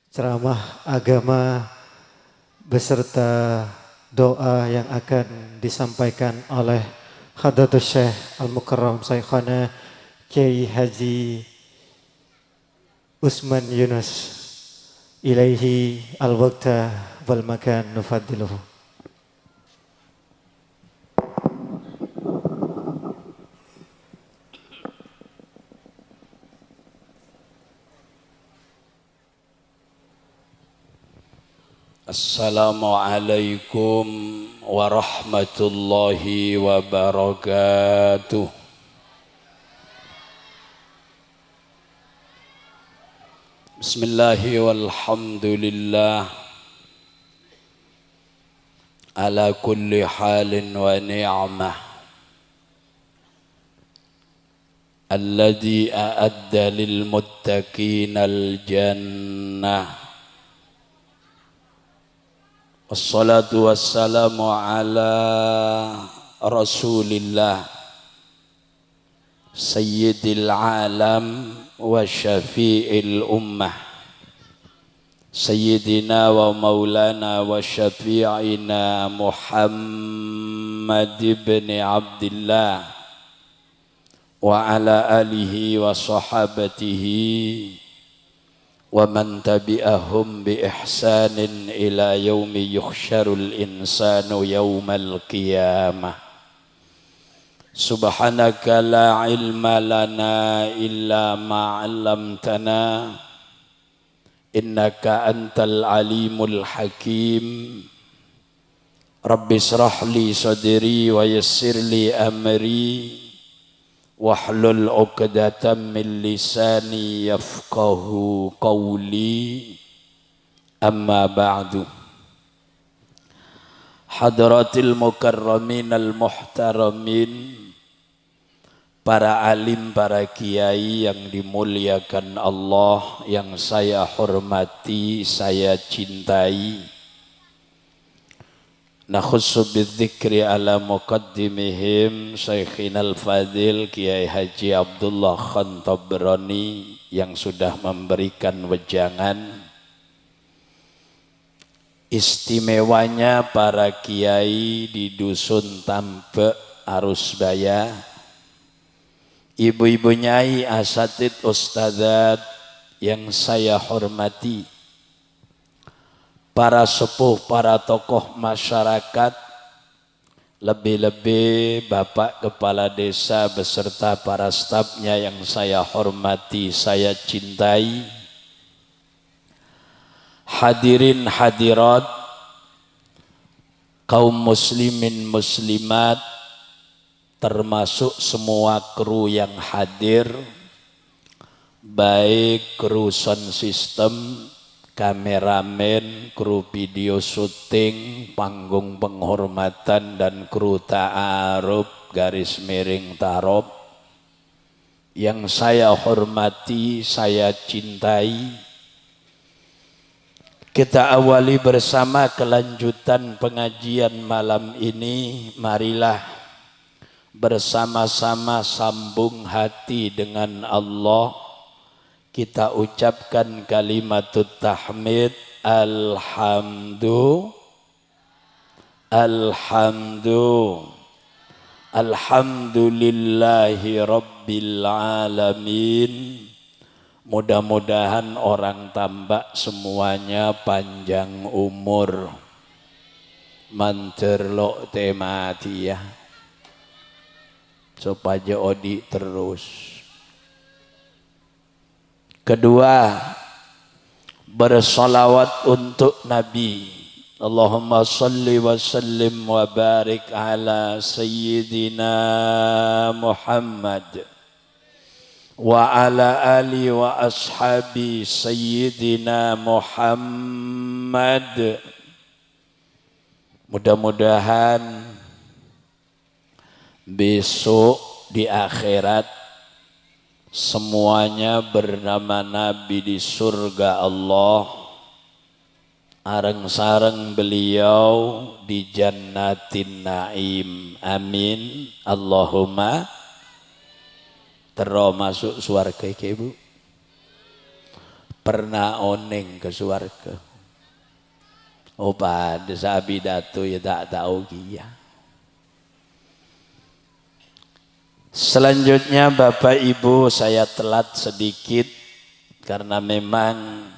ceramah agama beserta doa yang akan disampaikan oleh Hadratus Syekh Al-Mukarram Syekhana Kiai Haji Usman Yunus. Ilaihi al-waqta wal makan nufaddiluhu. Assalamualaikum warahmatullahi wabarakatuh. Bismillahi walhamdulillah ala kulli halin wa ni'mah alladhi a'adda lil muttaqina al jannah. Wassalatu wassalamu ala Rasulillah Sayyidil alam wa syafi'il ummah Sayyidina wa maulana wa syafi'ina Muhammad ibn Abdillah wa ala alihi wa sahabatihi wa man tabi'ahum bi ihsanin ila yaumi yuhsyarul insanu yaumal qiyamah. Subhanaka la ilma lana illa ma 'allamtana innaka antal alimul hakim. Rabbi shrah li sadri wa yassir li amri wahlul 'uqdatam min lisani yafqahu qawli. Amma ba'du. Hadratil mukarramin al muhtaramin, para alim, para kiai yang dimuliakan Allah, yang saya hormati, saya cintai. Nakhussu bidzikri ala muqaddimihim Syekhina al-Fadil Kiai Haji Abdullah Khan Tabrani yang sudah memberikan wejangan. Istimewanya para kiai di Dusun Tampe Arusbaya, ibu-ibu nyai, asatid, ustadzat yang saya hormati, para sepuh, para tokoh masyarakat, lebih-lebih Bapak Kepala Desa beserta para stafnya yang saya hormati, saya cintai. Hadirin hadirat, kaum muslimin muslimat, termasuk semua kru yang hadir, baik kru sound system, kameramen, kru video syuting, panggung penghormatan, dan kru ta'aruf garis miring tarob yang saya hormati, saya cintai. Kita awali bersama kelanjutan pengajian malam ini. Marilah bersama-sama sambung hati dengan Allah. Kita ucapkan kalimatut tahmid, alhamdulillahi rabbil alamin. Mudah-mudahan orang Tambak semuanya panjang umur, manterlok temati ya, supaya odi terus. Kedua, bersolawat untuk Nabi. Allahumma salli wa sallim wa barik ala Sayyidina Muhammad wa ala ali wa ashabi Sayyidina Muhammad. Mudah-mudahan besok di akhirat semuanya bernama Nabi di surga Allah, areng-sareng beliau di jannatin naim. Amin. Allahumma. Terus masuk surga ke ibu. pernah oneng ke surga. Oh pada sabi datu ya tak tahu kia. Selanjutnya Bapak Ibu saya telat sedikit karena memang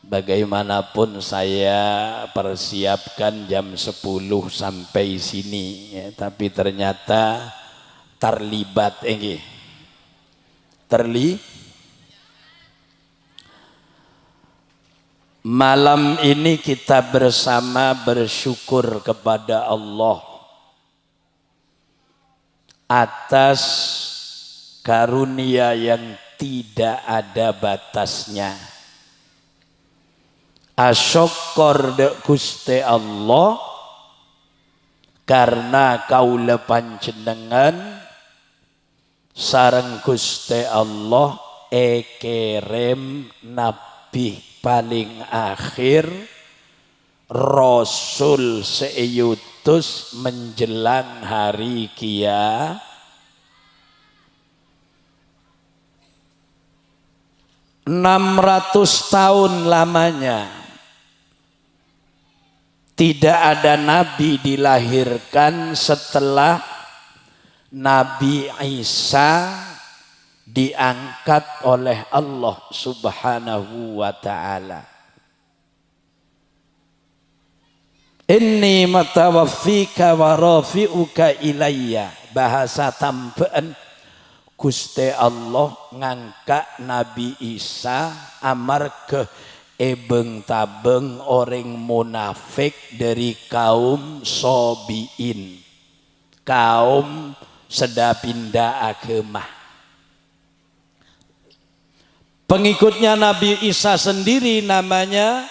bagaimanapun saya persiapkan jam 10 sampai sini ya, tapi ternyata terlibat malam ini kita bersama bersyukur kepada Allah atas karunia yang tidak ada batasnya. Asyukur de Gusti Allah karena kaula panjenengan sareng Gusti Allah kirim nabi paling akhir rasul seutus menjelang hari kiamat. 600 tahun lamanya tidak ada nabi dilahirkan setelah Nabi Isa diangkat oleh Allah Subhanahu wa ta'ala. Inni matawaffika wa rafi'uka ilayya. Bahasa tambahan Gusti Allah ngangkat Nabi Isa amarga ebeng tabeng orang munafik dari kaum Sobiin, kaum sedapinda agama. Pengikutnya Nabi Isa sendiri namanya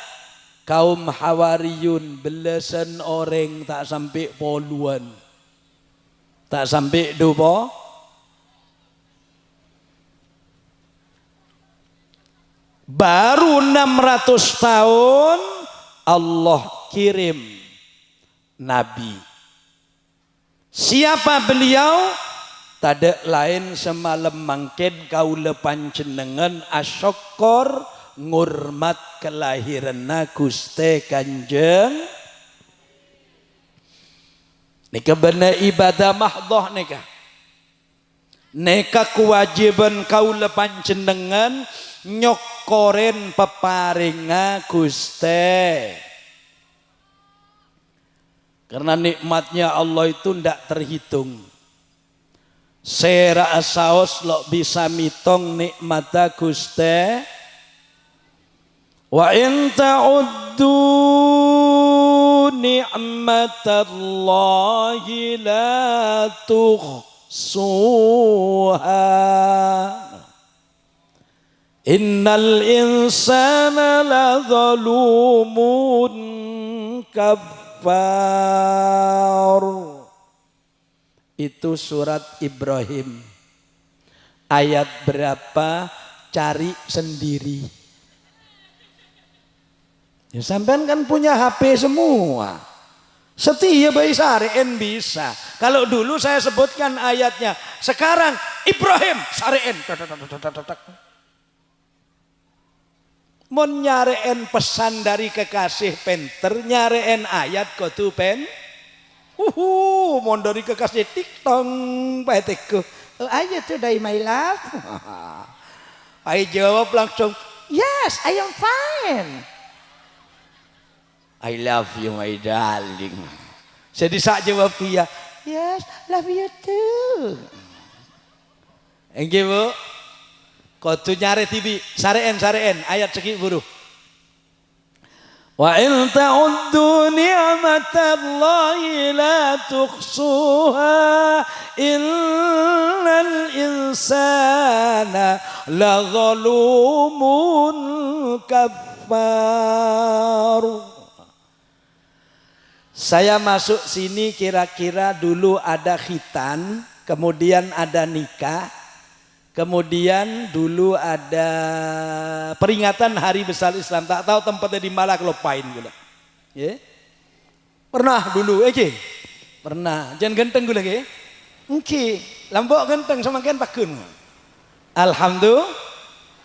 kaum Hawariyun, belasan orang tak sampai puluhan, tak sampai dupo. Baru 600 tahun Allah kirim Nabi. Siapa beliau? Tada lain semalam mangkin kaula panjenengan asyukur ngurmat kelahiran Gusti Kanjeng. Nika bener ibadah mahdhah nika. Nika kewajiban kaula panjenengan nyokoren peparinga Gusti. Karena nikmatnya Allah itu ndak terhitung. Sera asaos lo bisa mitong nikmata Gusti. Wa in ta'uddu ni'matallahi la tuhsuha. Innal insana la zalumun kafar. Itu surat Ibrahim. Ayat berapa? Cari sendiri. Ya, sampean kan punya HP semua. Setia bayi syari'in bisa. Kalau dulu saya sebutkan ayatnya. Sekarang Ibrahim syari'in. Mau nyariin pesan dari kekasih penter, nyariin ayat kudu pen. Mau dari kekasih tiktong, batikku. Ayat itu dari my love. I jawab langsung, yes, I am fine. I love you, my darling. Saya disak jawab dia, yes, love you too. Enggak bu? Kudu nyari TV, syari'in ayat segi buruh. Wa in ta'uddu ni'matallahi la tuhsuha innal insana la zalumun kafar. Saya masuk sini kira-kira dulu ada khitan, kemudian ada nikah. Kemudian dulu ada peringatan Hari Besar Islam. Tak tahu tempatnya di mana, lupain gula. Ya? Pernah dulu, pernah. Jangan genteng gula ke? Lambok genteng sama kan pakun. Alhamdulillah.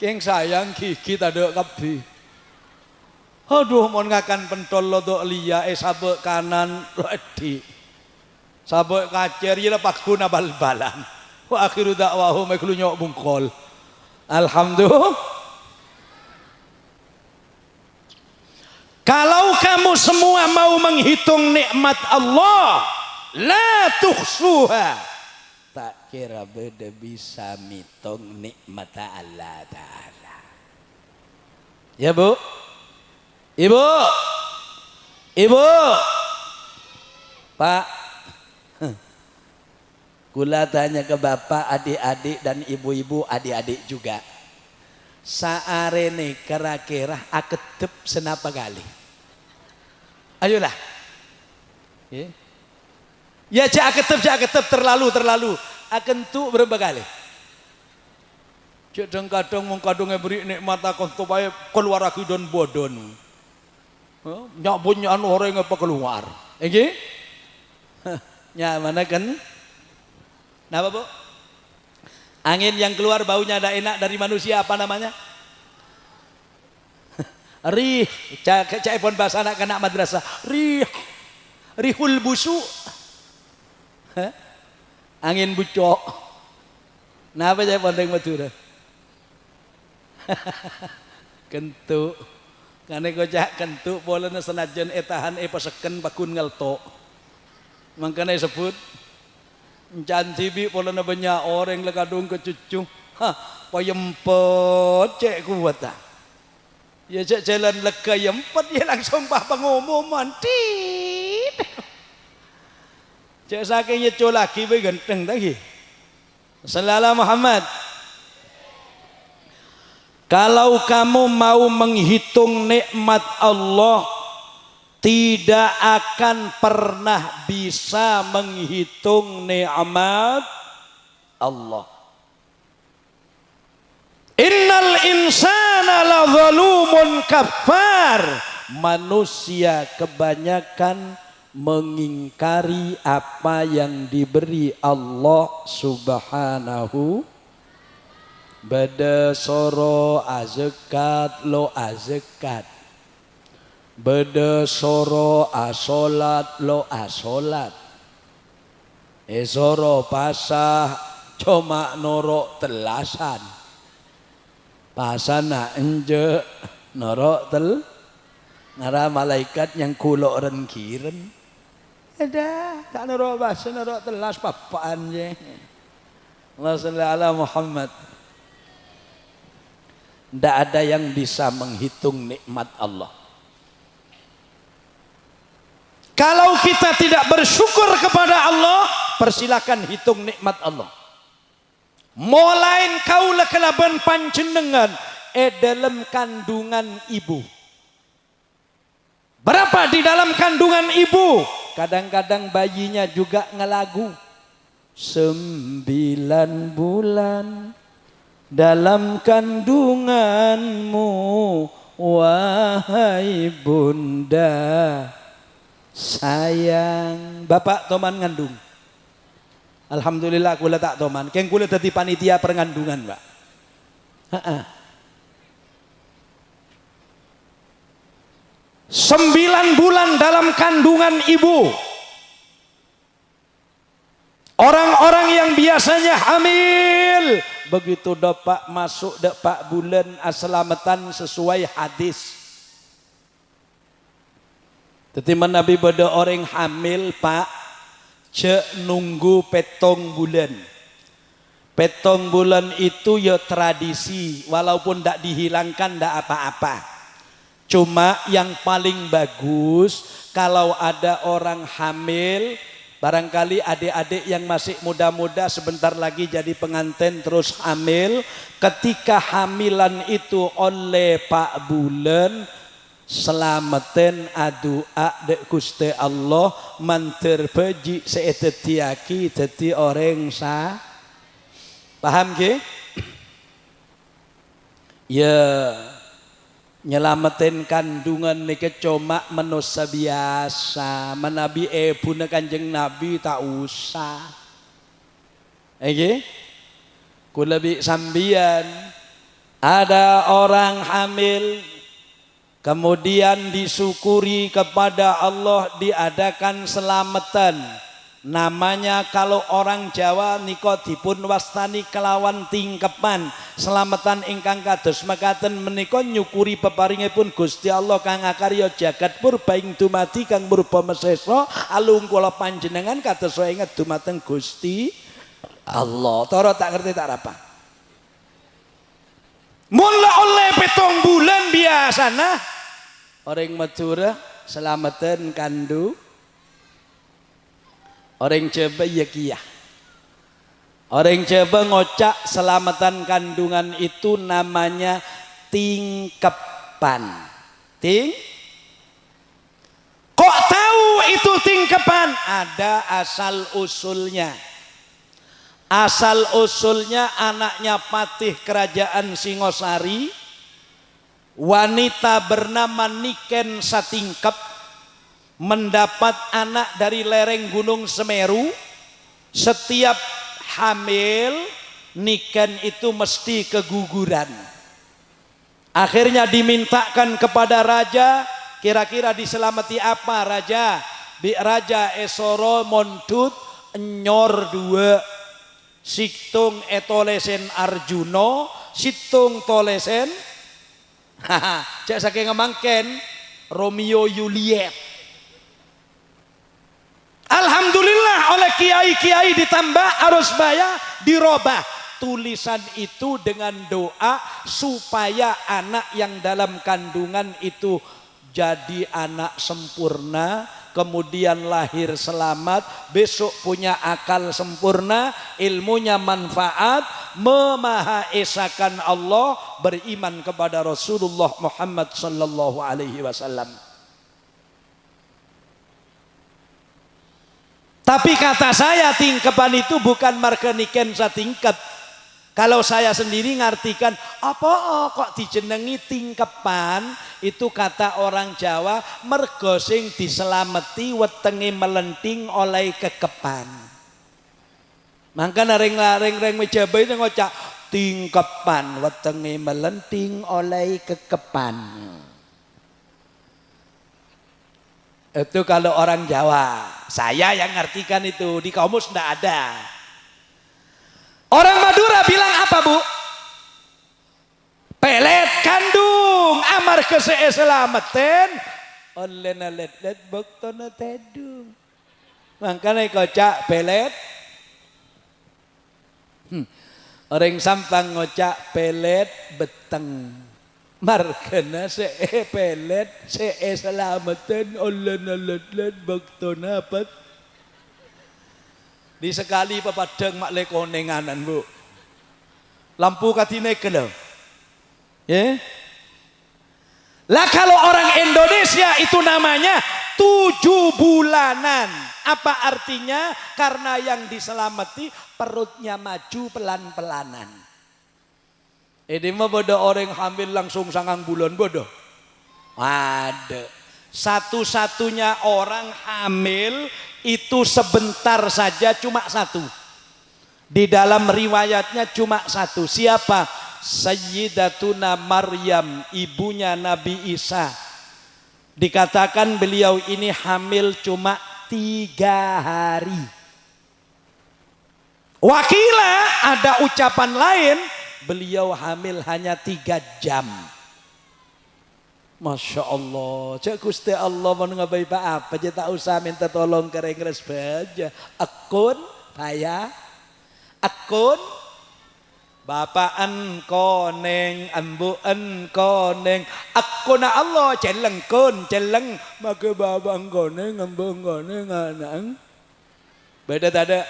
Keng sayang gigi tadek kabeh. Aduh mon ngakan pentol lodok liya sabek kanan lodi. Sabek kacer ya pakuna bal-balan. Wa akhiru dakwahum eklu nyok bungkol. Alhamdulillah. Kalau kamu semua mau menghitung nikmat Allah, la tuhsuha. Tak kira beda bisa mitung nikmat Allah Ta'ala. Ya Bu? Ibu? Ibu? Pak? Kula tanya ke bapak, adik-adik dan ibu-ibu adik-adik juga. Saarene kira-kira akedep senapa kali? Ayolah. Ya jak akedep terlalu. Akentu berapa kali? Cek kadang mung kadung beri nikmat akon supaya keluar lagi don bodon. Nyak punya anu orang apa keluar. Nggih? Nya mana kan? Napa Bu? Angin yang keluar baunya ada enak dari manusia apa namanya? Rih, cak pon bahasa anak kena madrasah. Rihul busu. Angin bucok. Napa cak pon deng Madura? Kentu. Karena kocak kentu boleh senajan etahan paseken bakun ngelto. Makanya sebut Encan tibi polana banyak orang lekadung ke cucu. Payempet cek kuat tak. Ya cek jalan lega yempet ya langsung bah pengumuman. Tit. Cek saking nyeco lagi be ganteng lagi. Sallallahu Muhammad. Kalau kamu mau menghitung nikmat Allah, tidak akan pernah bisa menghitung nikmat Allah. Innal insana la zalumun kafar. Manusia kebanyakan mengingkari apa yang diberi Allah Subhanahu. Bada soro azekat lo azekat. Beda soro asolat lo asolat. Soro pasah cuma norok telasan. Pasana enje norok tel. Ngara malaikat yang kulok rengkiren. Ada tak norok pasah norok telas papaan je. Allah sallallahu alaihi Muhammad. Tidak ada yang bisa menghitung nikmat Allah. Kalau kita tidak bersyukur kepada Allah, persilakan hitung nikmat Allah. Molain kaulah kelaban panjenengan dalam kandungan ibu. Berapa di dalam kandungan ibu? Kadang-kadang bayinya juga ngelagu. 9 bulan dalam kandunganmu, wahai bunda sayang. Bapak toman ngandung. Alhamdulillah kula tak toman. Keng kula dadi panitia perngandungan, Pak. 9 bulan dalam kandungan ibu. Orang-orang yang biasanya hamil, begitu dapat masuk dapat bulan aslamatan sesuai hadis. Tetapi Nabi pada orang hamil Pak, cek nunggu petong bulan. Petong bulan itu ya tradisi, walaupun tidak dihilangkan tidak apa-apa. Cuma yang paling bagus kalau ada orang hamil, barangkali adik-adik yang masih muda-muda sebentar lagi jadi pengantin terus hamil. Ketika hamilan itu oleh Pak Bulan, selamatin adua dek Gusti Allah manter beji seetetiaki teti orang sa. Paham ke? Ya nyelamatin kandungan niki cuma manusia biasa. Menabi puna kanjeng Nabi tak usah. Kula bi sambian Ada orang hamil kemudian disyukuri kepada Allah diadakan selamatan. Namanya kalau orang Jawa nika dipun wastani kelawan tingkepan. Selamatan ingkang kados mekaten menika nyukuri peparingipun Gusti Allah kang akarya jagat purba ing dumadi kang purba mesesa alung kula panjenengan kados inget dumateng Gusti Allah. Tara tak ngerti tak apa. Mula oleh 7 bulan biasana orang Madura selamatan kandu. Orang Jawa ya kiyah. Orang Jawa ngocak selamatan kandungan itu namanya tingkepan. Kok tahu itu tingkepan? Ada asal usulnya. Asal usulnya anaknya patih kerajaan Singosari, wanita bernama Niken Satingkep, mendapat anak dari lereng Gunung Semeru. Setiap hamil Niken itu mesti keguguran. Akhirnya dimintakan kepada raja, kira-kira diselamati apa raja? Raja Esoro Mondut Enyor 2 Situng etolesen Arjuno Situng tolesen cek saking ngemangken Romeo Juliet. Alhamdulillah oleh kiai-kiai ditambah arus baya dirobah tulisan itu dengan doa supaya anak yang dalam kandungan itu jadi anak sempurna, kemudian lahir selamat, besok punya akal sempurna, ilmunya manfaat, memahaesakan Allah, beriman kepada Rasulullah Muhammad sallallahu alaihi wasallam. Tapi kata saya tingkepan itu bukan marga Niken Satingkep. Kalau saya sendiri ngartikan apa kok dijenengi tingkepan, itu kata orang Jawa mergo sing diselameti wetenge melenting oleh kekepan. Mangka reng Jawa itu ngocak tingkepan wetenge melenting oleh kekepan. Itu kalau orang Jawa. Saya yang ngartikan itu, di kamus enggak ada. Orang Madura bilang apa bu? Pelet kandung amar keselamatan oleh nalet boktona tedung. Makanya kocak pelet. Orang Sampang ngocak pelet beteng. Markana pelet selamatan oleh nalet boktona pat. Di sekali pepadang mak lekonenganan bu. Lampu katine gelem. Ya. Lah kalau orang Indonesia itu namanya 7 bulanan. Apa artinya? Karena yang diselamati perutnya maju pelan-pelanan. Ini mah bodoh orang hamil langsung 9 bulan bodoh. Ada. Satu-satunya orang hamil itu sebentar saja cuma 1. Di dalam riwayatnya cuma 1. Siapa? Sayyidatuna Maryam, ibunya Nabi Isa. Dikatakan beliau ini hamil cuma 3 hari. Wakila ada ucapan lain, beliau hamil hanya 3 jam. Masya Allah, cak Gusti Allah mau ngabai apa aja tak usah minta tolong ke rengres baja. Akun, saya, akun, bapaan koneng, ambuan koneng, akun Allah celeng kon, celeng, maka babang koneng, ambung koneng, anak. Beda tak ada,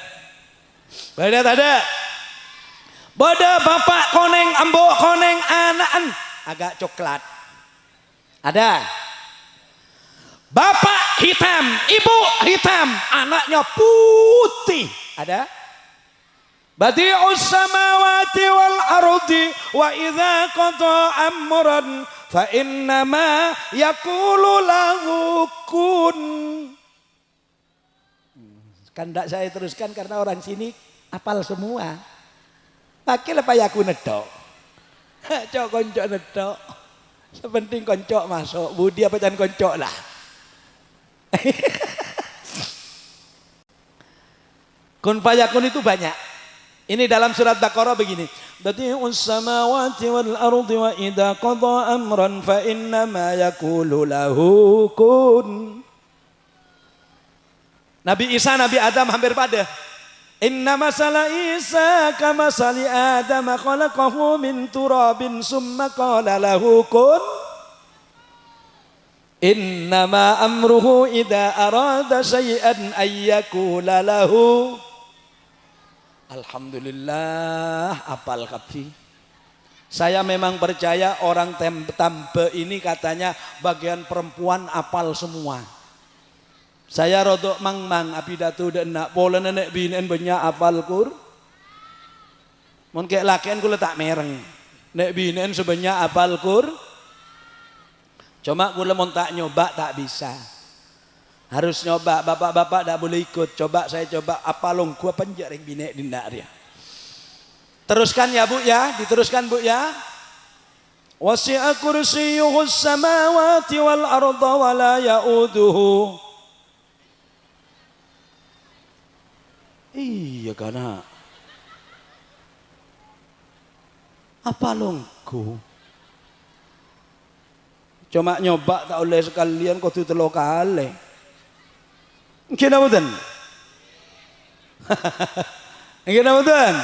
beda tak ada. Beda bapak koneng, ambu koneng, anak, agak coklat. Ada. Bapak hitam, ibu hitam, anaknya putih. Ada. Badi'us samawati wal ardi wa idza qada amran fa innama yaqulu lahu kun. Kan tidak saya teruskan karena orang sini hafal semua. Pakai apa yakun nedok. Cok koncok netok. Sepenting koncok masuk. Budi apa jangan koncok lah. Kun fayakun itu banyak. Ini dalam surat Baqarah begini. Badi'us samawati wal ardi wa idza qada amran fa innama yaqulu lahu kun. Nabi Isa, Nabi Adam hampir pada. Inna masala Isa kama sali Adam khalaqahu min turabin summa qala lahu kun. Innama amruhu idza arada syai'an ayyakula lahu. Alhamdulillah apal kafi. Saya memang percaya orang Tambe ini katanya bagian perempuan apal semua. Saya rodok mang apidatu dan nak pola nenek binen banyak apal kur. Mun kek lakian ku letak mereng. Nek binen sebanyak apal kur. Cuma ku lemon tak nyoba tak bisa. Harus nyoba, bapak-bapak tak boleh ikut. Coba saya coba apalong ku penjaring binek dindak dia. Teruskan ya Bu ya, diteruskan Bu ya. Wasi'a kursiyyuhus samawati wal arda wa la ya'uduhu. Iya karena apa longku? Cuma nyoba tak oleh sekalian kau tu telo kali. Kena betul? Kena betul?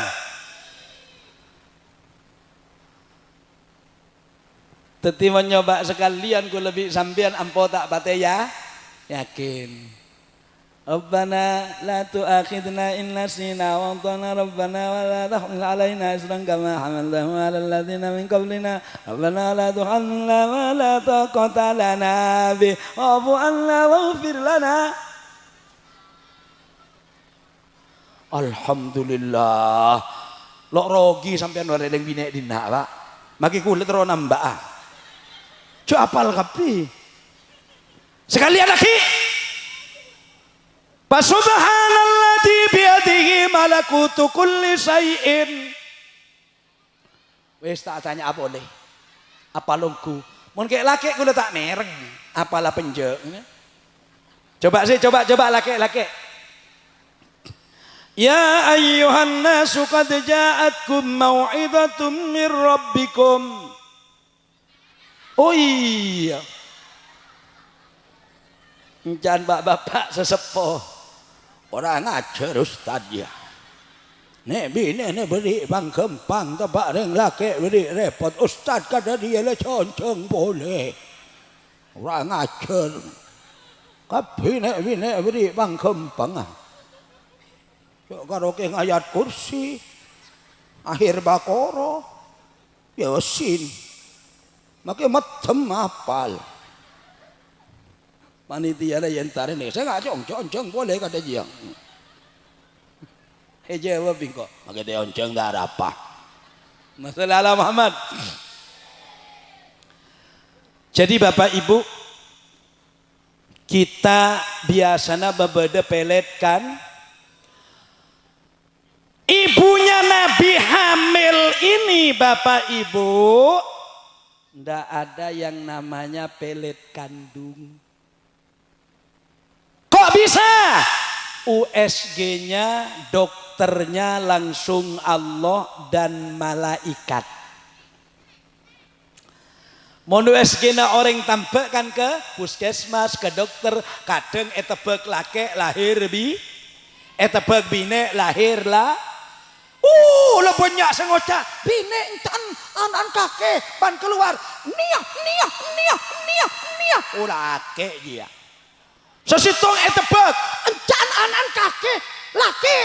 Teti menyoba sekalian ku lebih sambian ampo tak bate ya? Yakin. Rabbana la tu'akhidna in nasina wa antana Rabbana wa la tahmil alaina isran kama hamaltahu ala alladhina min qablina Rabbana la tuhammilna ma la taqata lana bih wa'fu 'anna waghfir lana. Alhamdulillah. Lok rogi sampean ora deng binek dina Pak. Maki kulit ro nambah. Cuk apal kapi. Sekalian lagi. Subhanalladzi biyadihi malakutu kulli syai'in. Wis tak tanya apa boleh? Apa longku? Mun kek laki ku tak mereng. Apalah penjek. Coba sih, coba laki. Ya ayyuhan nasu qad ja'atkum mau'izatum mir rabbikum. Oh iya. Jangan bapak-bapak sesepuh. Orang ngajar ustaz ya. Nek bini beri bang kempang tebak reng laki beri repot. Ustaz kata dia lah concong boleh. Orang ngajar. Tapi nek bini beri bang kempang. Cok karo ke ayat kursi. Akhir Baqarah. Yasin. Maka macam apal. Panitia ada yang tarik ni. Saya nggak oncong boleh kata dia. Jawab bingko. Maka dia oncong dah ada apa? Masalah Allah Muhammad. Jadi Bapak Ibu, kita biasanya berbeda pelet kan? Ibunya Nabi hamil ini Bapak Ibu, ndak ada yang namanya pelet kandung. Kok bisa? USG-nya, dokternya langsung Allah dan malaikat. Mau USG-nya orang tambah kan ke puskesmas, ke dokter, kadang etebek laki lahir bi, etebek bine lahir lah. Lo banyak sengoca bine encan anan kakek pan keluar niah. Laki dia. Sesitong etebek encan anan kakek laki.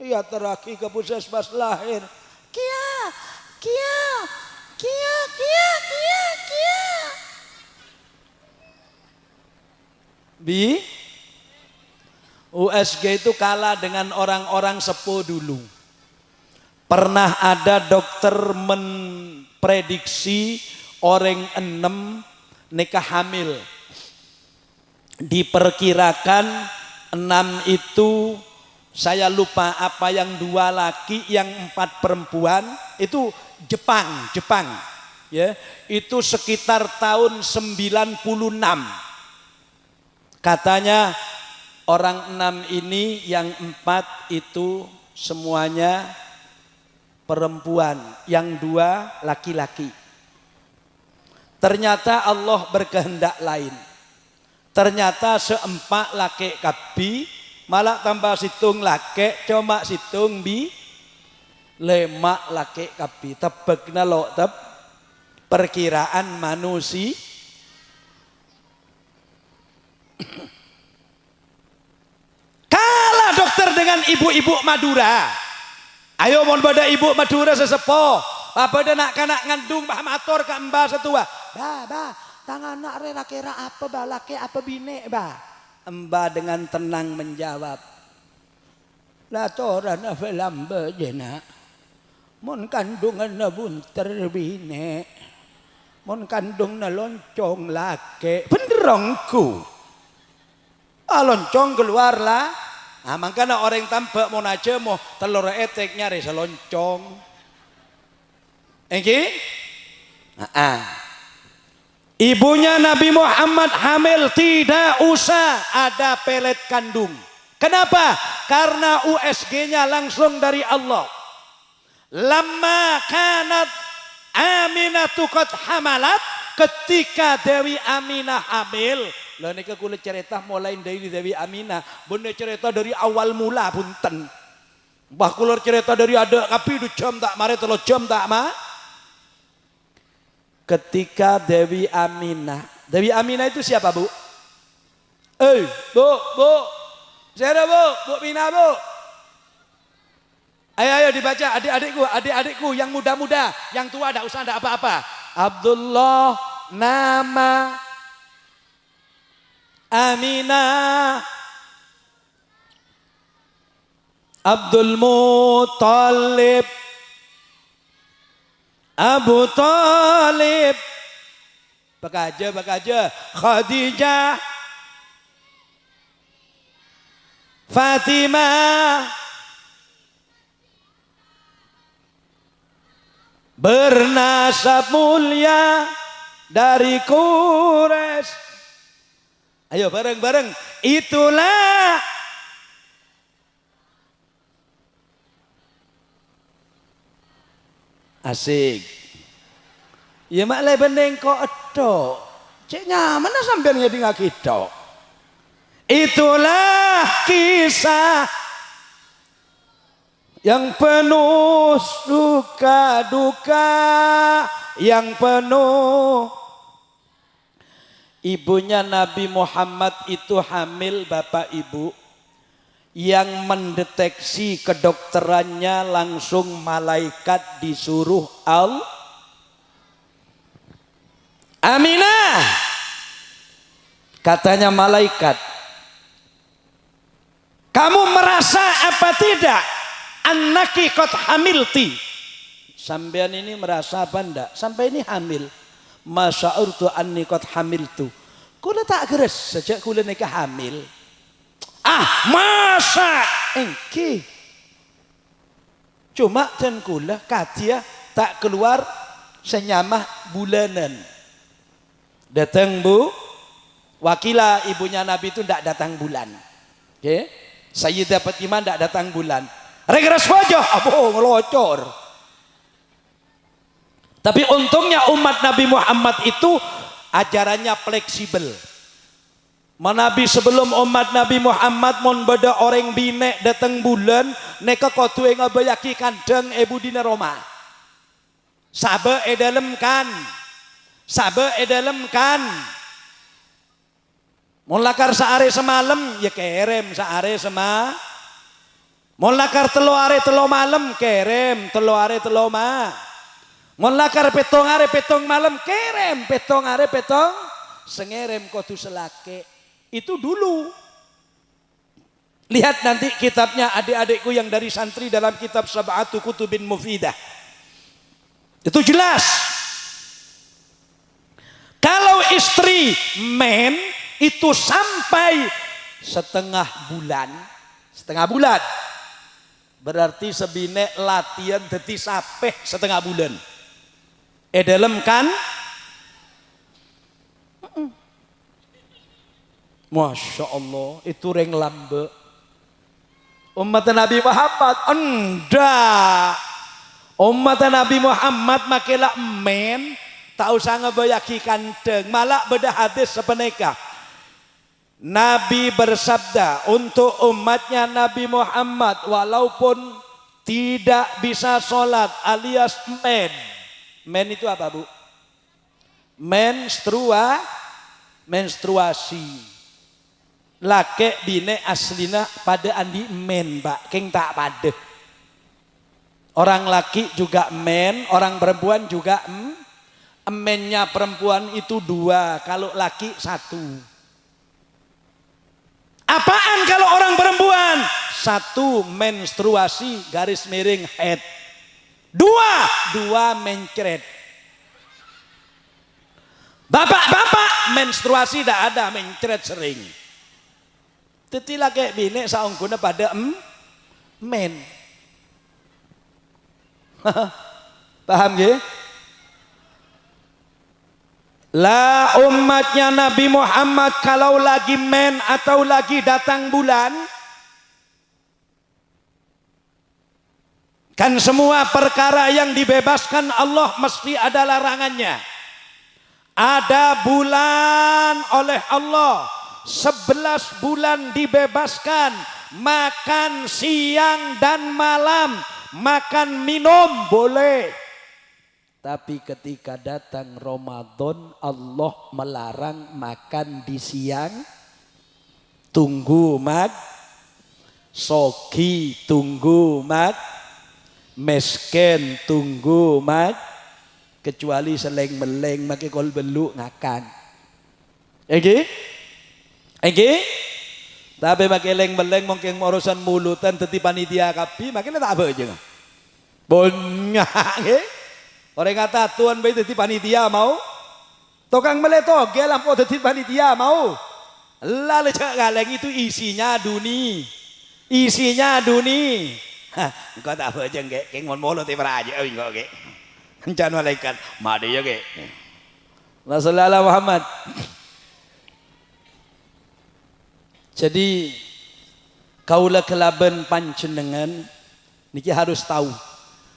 Iya teraki ke puskesmas lahir. Kia. Bi USG itu kalah dengan orang-orang sepuh dulu. Pernah ada dokter memprediksi orang 6 nikah hamil. Diperkirakan 6 itu saya lupa apa yang 2 laki yang 4 perempuan itu Jepang, ya, itu sekitar tahun 96. Katanya orang 6 ini yang 4 itu semuanya perempuan, yang 2 laki-laki. Ternyata Allah berkehendak lain. Ternyata seempat laki kabi, malah tambah situng laki, cuma situng bi lemak laki kabi. Tebekna lo teb perkiraan manusia. Kalah dokter dengan ibu-ibu Madura. Ayo mon pada ibu Madura sesepo. Apa dah nak kanak ngandung bah mator ke mbah setua. Bah, tangan nak rela kira apa bah laki apa bine bah. Mbah dengan tenang menjawab. Lah toran apa lambe jena. Mon kandungan na bunter bine. Mon kandung na loncong laki. Benerongku. Loncong keluar lah. Makanya orang tampak mau aja mau telur etek nyari seloncong. Oke? Ibunya Nabi Muhammad hamil tidak usah ada pelet kandung. Kenapa? Karena USG-nya langsung dari Allah. Lama kanat Aminatu qad hamalat, ketika Dewi Aminah hamil. Lah nika kula cerita mulai dari Dewi Aminah, bunda cerita dari awal mula punten. Mbah kula cerita dari ada kapi 2 jam tak mare 3 jam tak mah. Ketika Dewi Aminah itu siapa bu? Bu, siapa bu Mina bu? Ayo dibaca adik-adikku yang muda-muda, yang tua tidak usah ada apa-apa. Abdullah nama Aminah, Abdul Muttalib, Abu Talib, bakaja, Khadijah, Fatimah, bernasab mulia dari Quraisy. Ayo bareng-bareng, itulah asik. Ya mak le bendeng kok edo. Cek nyaman sampean ngedi ngakito. Itulah kisah yang penuh duka, yang penuh. Ibunya Nabi Muhammad itu hamil Bapak Ibu. Yang mendeteksi kedokterannya langsung malaikat disuruh Aminah. Katanya malaikat, kamu merasa apa tidak? Annaki qad hamilti. Sampean ini merasa apa enggak? Sampai ini hamil. Masya'urtu anni qad hamiltu. Kula tak geres sejak kula nikah hamil. Masa engki cuma dan kula kadia tak keluar senyamah bulanan. Datang bu, wakilah ibunya Nabi itu tidak datang bulan. Okay? Sayyidah Fatimah tidak datang bulan. Regres wajah, ngelocor. Tapi untungnya umat Nabi Muhammad itu ajarannya fleksibel. Nabi sebelum umat Nabi Muhammad mon beda orang binek datang bulan neka kotu yang ngabayaki kandang ibu dina Roma. Sabe edalem kan. Mon lakar saare semalam ya kerem saare sema. Mon lakar telo are telo malam kerem telo are telo ma. Mon lakar petong are petong malam kerem petong are petong sengerem kotu selake. Itu dulu. Lihat nanti kitabnya adik-adikku yang dari santri dalam kitab Sab'atu Kutubin Mufidah. Itu jelas. Kalau istri men itu sampai setengah bulan. Berarti sebine latihan dadi sapeh setengah bulan. Dalam kan? Masya Allah, itu reng lambe. Umat Nabi Muhammad enggak. Umat Nabi Muhammad makelah men, tak usah ngebayaki kandeng, malah beda hadis sepeneka. Nabi bersabda untuk umatnya Nabi Muhammad, walaupun tidak bisa sholat alias men itu apa bu? Menstruasi. Lake bine aslina pada andi men pak, keng tak pada. Orang laki juga men, orang perempuan juga mennya perempuan itu 2, kalau laki 1. Apaan kalau orang perempuan? 1 menstruasi garis miring head. 2 mencret. Bapak-bapak menstruasi tidak ada, mencret sering. Tetilah kayak bini saungguna pada men. Paham ya? Lah umatnya Nabi Muhammad kalau lagi men atau lagi datang bulan, kan semua perkara yang dibebaskan Allah mesti ada larangannya. Ada bulan oleh Allah 11 bulan dibebaskan, makan siang dan malam, makan minum boleh. Tapi ketika datang Ramadan, Allah melarang makan di siang, tunggu mat, sogi tunggu mat, mesken tunggu mat, kecuali seleng meleng make kol beluk ngakan. Ege? Tapi make leng meleng mungkin urusan mulutan teti panitia kapi, makanya tak apa aja. Bonyak nggih. Orang kata tuan bayi teti panitia mau, tokang meleto gelam po teti panitia mau, lalu cak galeng itu isinya duni, Engkau tak apa aja nggak, keng mon molo tiba aja, engkau nggak, kencan malaikat, made ya nggak, Rasulullah Muhammad. Jadi kaulah kelaban panjenengan, niki harus tahu.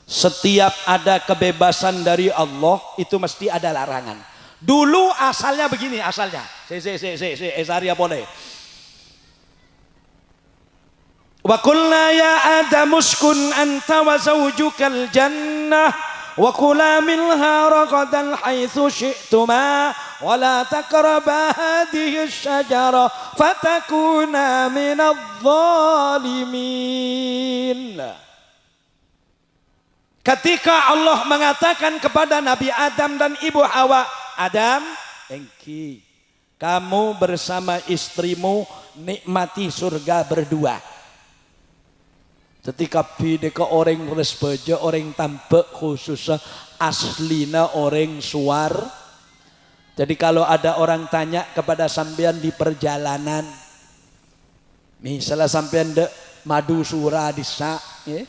Setiap ada kebebasan dari Allah itu mesti ada larangan. Dulu asalnya begini, asalnya. Esaria boleh. Wa qulna ya Adam uskun anta wa zawjukal jannah wa kula minha ragadan haitsu syi'tuma wa la taqraba hadhihi asy-syajarah fatakuna minadh-dhalimin. Ketika Allah mengatakan kepada Nabi Adam dan Ibu Hawa, Adam, engki, kamu bersama istrimu nikmati surga berdua. Ketika bideka orang resbeja, orang tampak khususnya aslina orang suar. Jadi kalau ada orang tanya kepada sampean di perjalanan, misalnya sampean de madu sura disa, ya?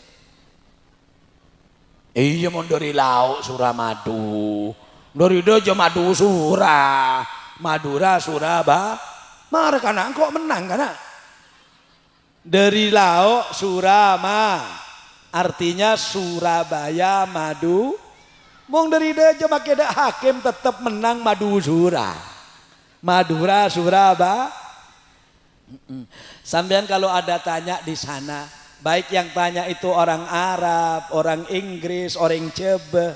Iya mau dari lauk Suramadu, dari dojo madu sura, Madura Suraba, marah kana kok menang kana? Dari lauk Surama, artinya Surabaya madu, mong dari dojo makeda hakim tetap menang madu sura, Madura Suraba. Sampean kalau ada tanya di sana. Baik yang tanya itu orang Arab, orang Inggris, orang Jawa,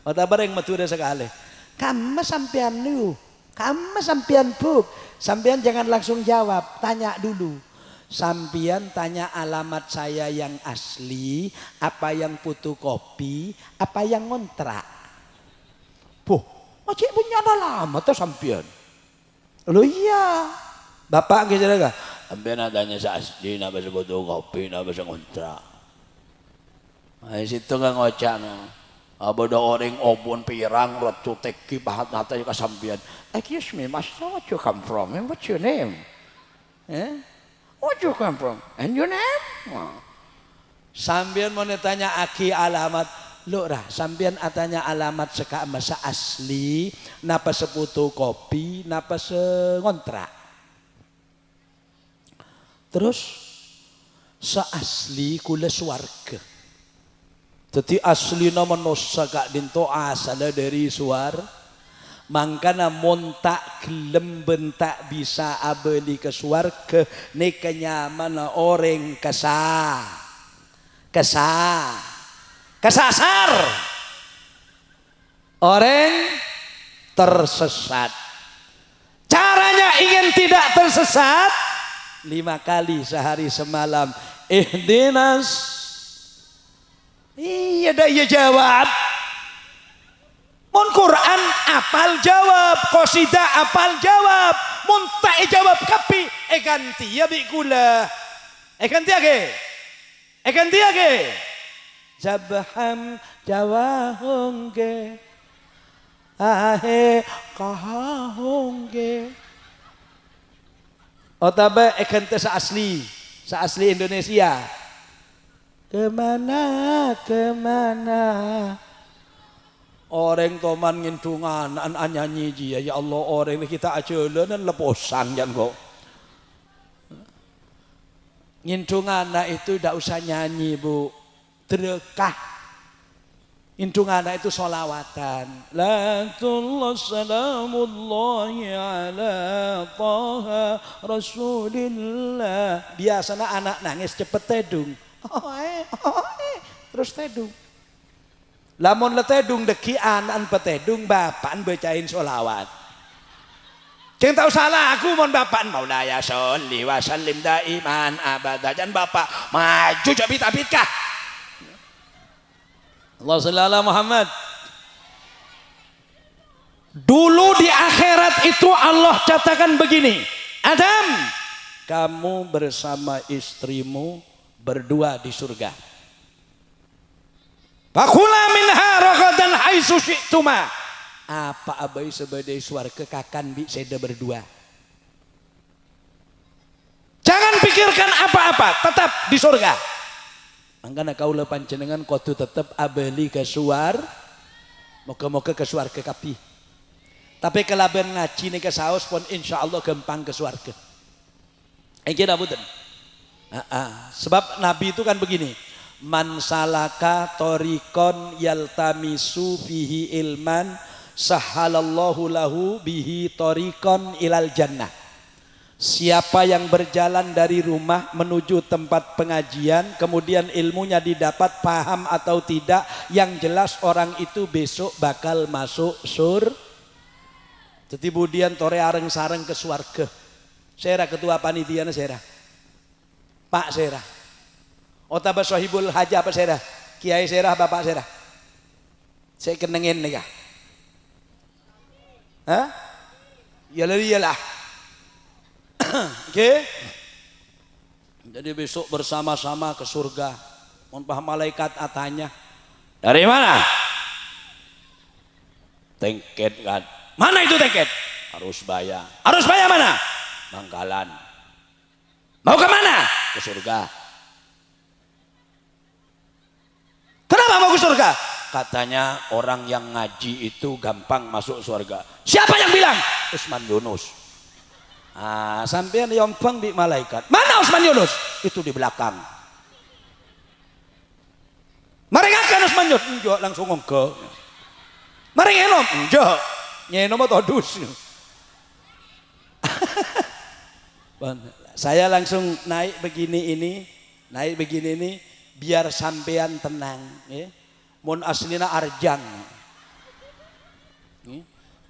atau bareng mature sekali. Kamu sampean lu, kamu sampean bu, sampean jangan langsung jawab, tanya dulu. Sampean tanya alamat saya yang asli, apa yang fotokopi, apa yang ngontrak. Boh, macam punya alamat tuh sampean. Lo iya, bapak gitu kan? Sampai nadanya sa asli, napa sa fotokopi, napa sa kontrak. Ay situ nga ngocak no. Aba da orang obon pirang ratu teki bahat nata yung kasambian. Excuse me, master, what you come from? And what's your name? Eh? What you come from? And your name? Sampean mau tanya aki alamat, lo rah sampean atanya alamat seka masa asli, napa seputu kopi, napa sengontrak. Terus seasli kula swarga. Jadi asli nama nosa kak dinto asal dari suar. Mangkana montak gelem bentak bisa abeli ke swarga, ne kenyamana orang kesasar, orang tersesat. Caranya ingin tidak tersesat 5 kali sehari semalam. Ihdinas, iya dah iya jawab. Mun Quran apal jawab, qasidah apal jawab, mun tak jawab kapi ganti ya bi kula. Ganti age. Zabham jawahongge ahe kahongge. Otabe ganti seasli Indonesia. Kemana orang toman ngindungan an nyanyi dia ya Allah orang kita aja dan leposan kan kok. Ngindungan itu tidak usah nyanyi bu, derekah. Ngindungan itu solawatan. Latullah salamullahi ala taha rasulillah. Biasanya anak nangis cepet tedung. Terus tedung. Lamun letedung dekian an petedung bapak bacain solawat. Jangan tahu salah aku mon bapak maulaya sholli wa sallim daiman abada. Jangan bapak maju cabit kah. Allah salli ala Muhammad. Dulu di akhirat itu Allah katakan begini, Adam, kamu bersama istrimu berdua di surga. Fakula minha ragadan haitsu syi'tuma. Apa abai sebagai swarga kakan bi seda berdua. Jangan pikirkan apa-apa, tetap di surga. Mangkana kaula panjenengan kudu tetap abeli ke suar, moga-moga ke swarga kapi. Tapi kalaben ngaji nih ke saos pun insyaallah gampang ke swarga. Kira punten. Sebab Nabi itu kan begini. Man salaka torikon yaltamisu bihi ilman sahalallahu lahu bihi torikon ilal jannah. Siapa yang berjalan dari rumah menuju tempat pengajian kemudian ilmunya didapat paham atau tidak, yang jelas orang itu besok bakal masuk surga. Jadi budian tore areng sareng ke swarga. Saya ketua panitia saya. Pak saya. Otaba sahibul haja apa serah? Kiai serah, bapak serah. Saya kenengin nih kah? Hah? Iyalah. Oke. Jadi besok bersama-sama ke surga. Mohon paham malaikat atanya. Dari mana? Tengket kan. Mana itu tengket? Harus bayar. Harus bayar mana? Bangkalan. Mau ke mana? Ke surga. Kenapa mau ke surga? Katanya orang yang ngaji itu gampang masuk surga. Siapa yang bilang? Usman Yunus. Sampean yompang di malaikat. Mana Usman Yunus? Itu di belakang. Mari ngakan Usman Yunus. Enggak, langsung ngongko. Mari ngenom. Enggak. Ngenom atau dus. Saya langsung naik begini ini. Biar sampean tenang ya. Mun aslina arjang.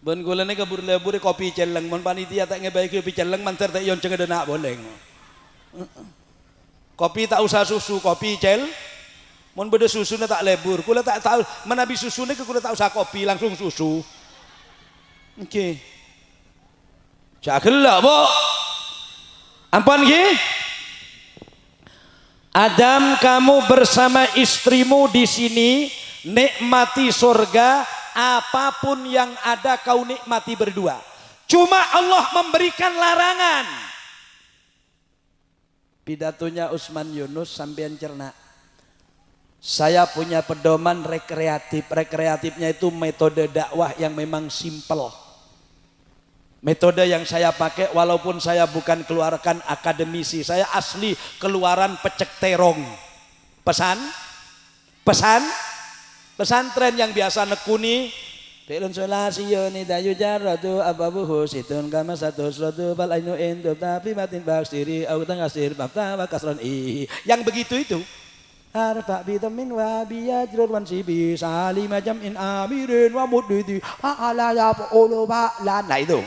Ben golane kabur lebur kopi celeng, mun panitia tak ngebaiki kopi celeng manter tak yon cengedena boleh. Kopi tak usah susu, kopi cel. Mun beda susune tak lebur, kula tak tahu menabi susune ke kula tak usah kopi, langsung susu. Oke. Cakela, Bu. Ampun nggih. Adam, kamu bersama istrimu di sini nikmati surga, apapun yang ada kau nikmati berdua. Cuma Allah memberikan larangan. Pidatonya Usman Yunus sampean cerna. Saya punya pedoman rekreatif. Rekreatifnya itu metode dakwah yang memang simple. Metode yang saya pakai walaupun saya bukan keluarkan akademisi. Saya asli keluaran pecek terong. Pesantren yang biasa nekuni. Fi'lun sulasiyun idayu jarratu ababuhu situn kama satu suratu bal ainu indub tapi matin baksiri autang asir babta wa kasron yang begitu itu. Arfa bitamin wa biyajrur wan sibi salima jam'in amirin wa mudidi ala ya uluba lan. Nah itu.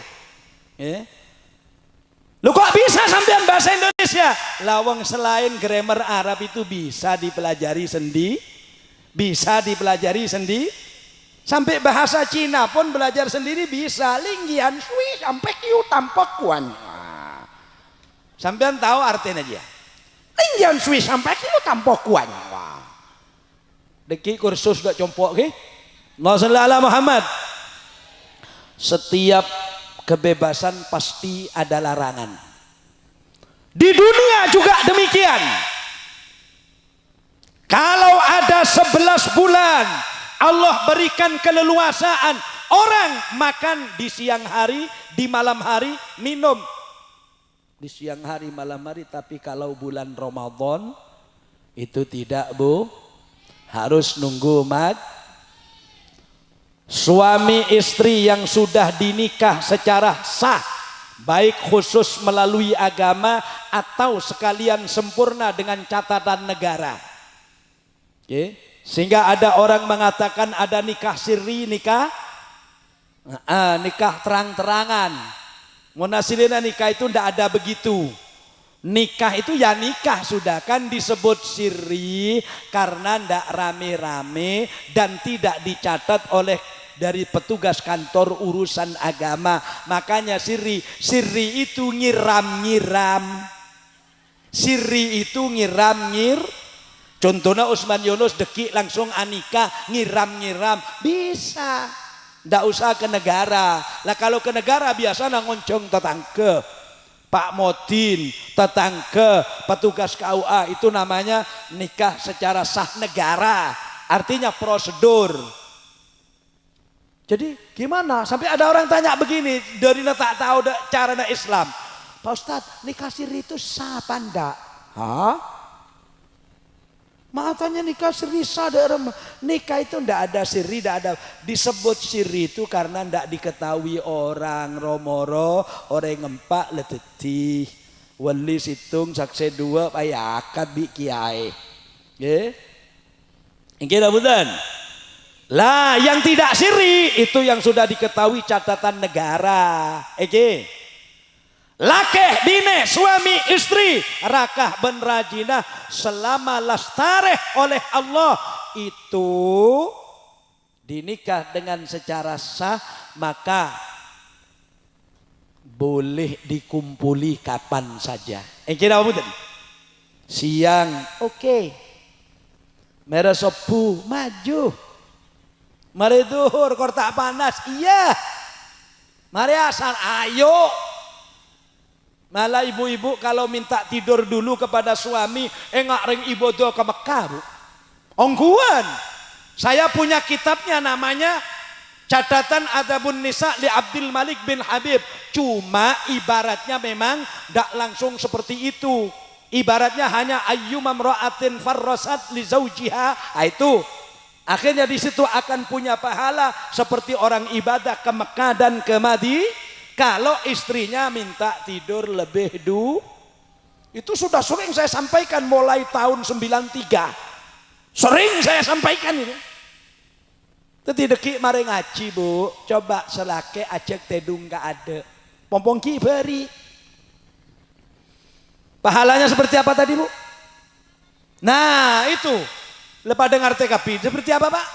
Lu kok bisa sampean bahasa Indonesia? Lawang selain grammar Arab itu bisa dipelajari sendiri. Sampai bahasa Cina pun belajar sendiri bisa. Linggian sui sampai kiu tampak kuan. Sampean tahu artinya aja. Linggian sui sampai kiu tampak kuan. Deki kursus gak compok ke? Allahumma Muhammad. Setiap kebebasan pasti ada larangan. Di dunia juga demikian. Kalau ada 11 bulan Allah berikan keleluasaan, orang makan di siang hari, di malam hari, minum di siang hari, malam hari. Tapi kalau bulan Ramadan itu tidak, Bu, harus nunggu suami istri yang sudah dinikah secara sah, baik khusus melalui agama atau sekalian sempurna dengan catatan negara. Sehingga ada orang mengatakan ada nikah sirri, nikah terang-terangan. Munasilina nikah itu tidak ada begitu. Nikah itu ya nikah sudah, kan disebut sirri karena tidak rame-rame dan tidak dicatat oleh dari petugas kantor urusan agama. Makanya sirri itu nyiram-nyiram. Sirri itu nyiram-nyir. Contohnya Usman Yunus deki langsung anika ngiram-ngiram bisa, ndak usah ke negara. Lah kalau ke negara biasa ngoncong tetangga, Pak Modin, tetangga, petugas KUA, itu namanya nikah secara sah negara. Artinya prosedur. Jadi gimana? Sampai ada orang tanya begini, dari tak tahu cara Islam. Pak Ustadz, nikah siri itu sah apa enggak? Hah? Matanya nikah siri sadar. Nikah itu ndak ada siri, ndak ada. Disebut siri itu karena ndak diketahui orang. Romoro, orang ngempak leteti. Wali situng sakse dua payakat bi kiai. Ini bukan. Lah yang tidak siri itu yang sudah diketahui catatan negara. Lakeh bine suami istri rakah ben rajinah selama lastareh oleh Allah itu dinikah dengan secara sah, maka boleh dikumpuli kapan saja. Kira apa tadi? Siang, oke. Merah sopu maju. Mari duhur kortak panas, iya. Mari asal ayo. Malah ibu-ibu kalau minta tidur dulu kepada suami, engak ring ibadah ke Mekah, Bu. Ongguan. Saya punya kitabnya namanya Catatan Adabun Nisa li Abdul Malik bin Habib. Cuma ibaratnya memang tidak langsung seperti itu. Ibaratnya hanya ayyumam ra'atin farrasat li zaujiha. Itu. Akhirnya di situ akan punya pahala seperti orang ibadah ke Mekah dan ke Madinah. Kalau istrinya minta tidur lebih dulu, itu sudah sering saya sampaikan mulai tahun 93. Sering saya sampaikan ini. Tetideki mari ngaji, Bu. Coba selake ajak tedung gak ada. Pompongki beri. Pahalanya seperti apa tadi, Bu? Nah, itu. Lepas dengar TKP seperti apa, Pak?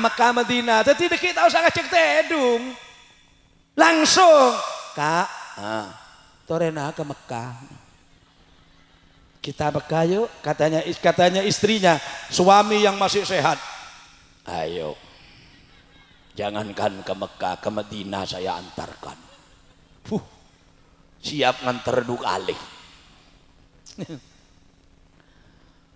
Mekah Madinah. Tetideki tak usah ngajak tedung. Langsung, Kak, torena ke Mekah. Kita Mekah yuk, katanya istrinya, suami yang masih sehat. Ayo, jangankan ke Mekah, ke Madinah saya antarkan. Siap nganter 2 kali.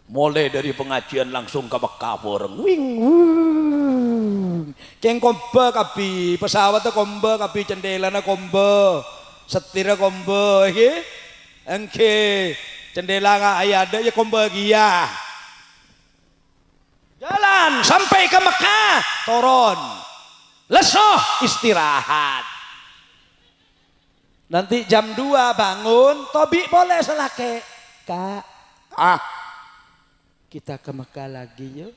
Mulai dari pengajian langsung ke Mekah bareng. Wing wing. Keng kombe kapi, pesawatnya kombe kapi, cendelana kombe, setirnya kombe, engke cendela nggak ada ya kombe gia. Jalan sampai ke Mekah, turun, lesoh istirahat. Nanti jam 2 bangun, Tobi boleh selake. Kak, kita ke Mekah lagi yuk.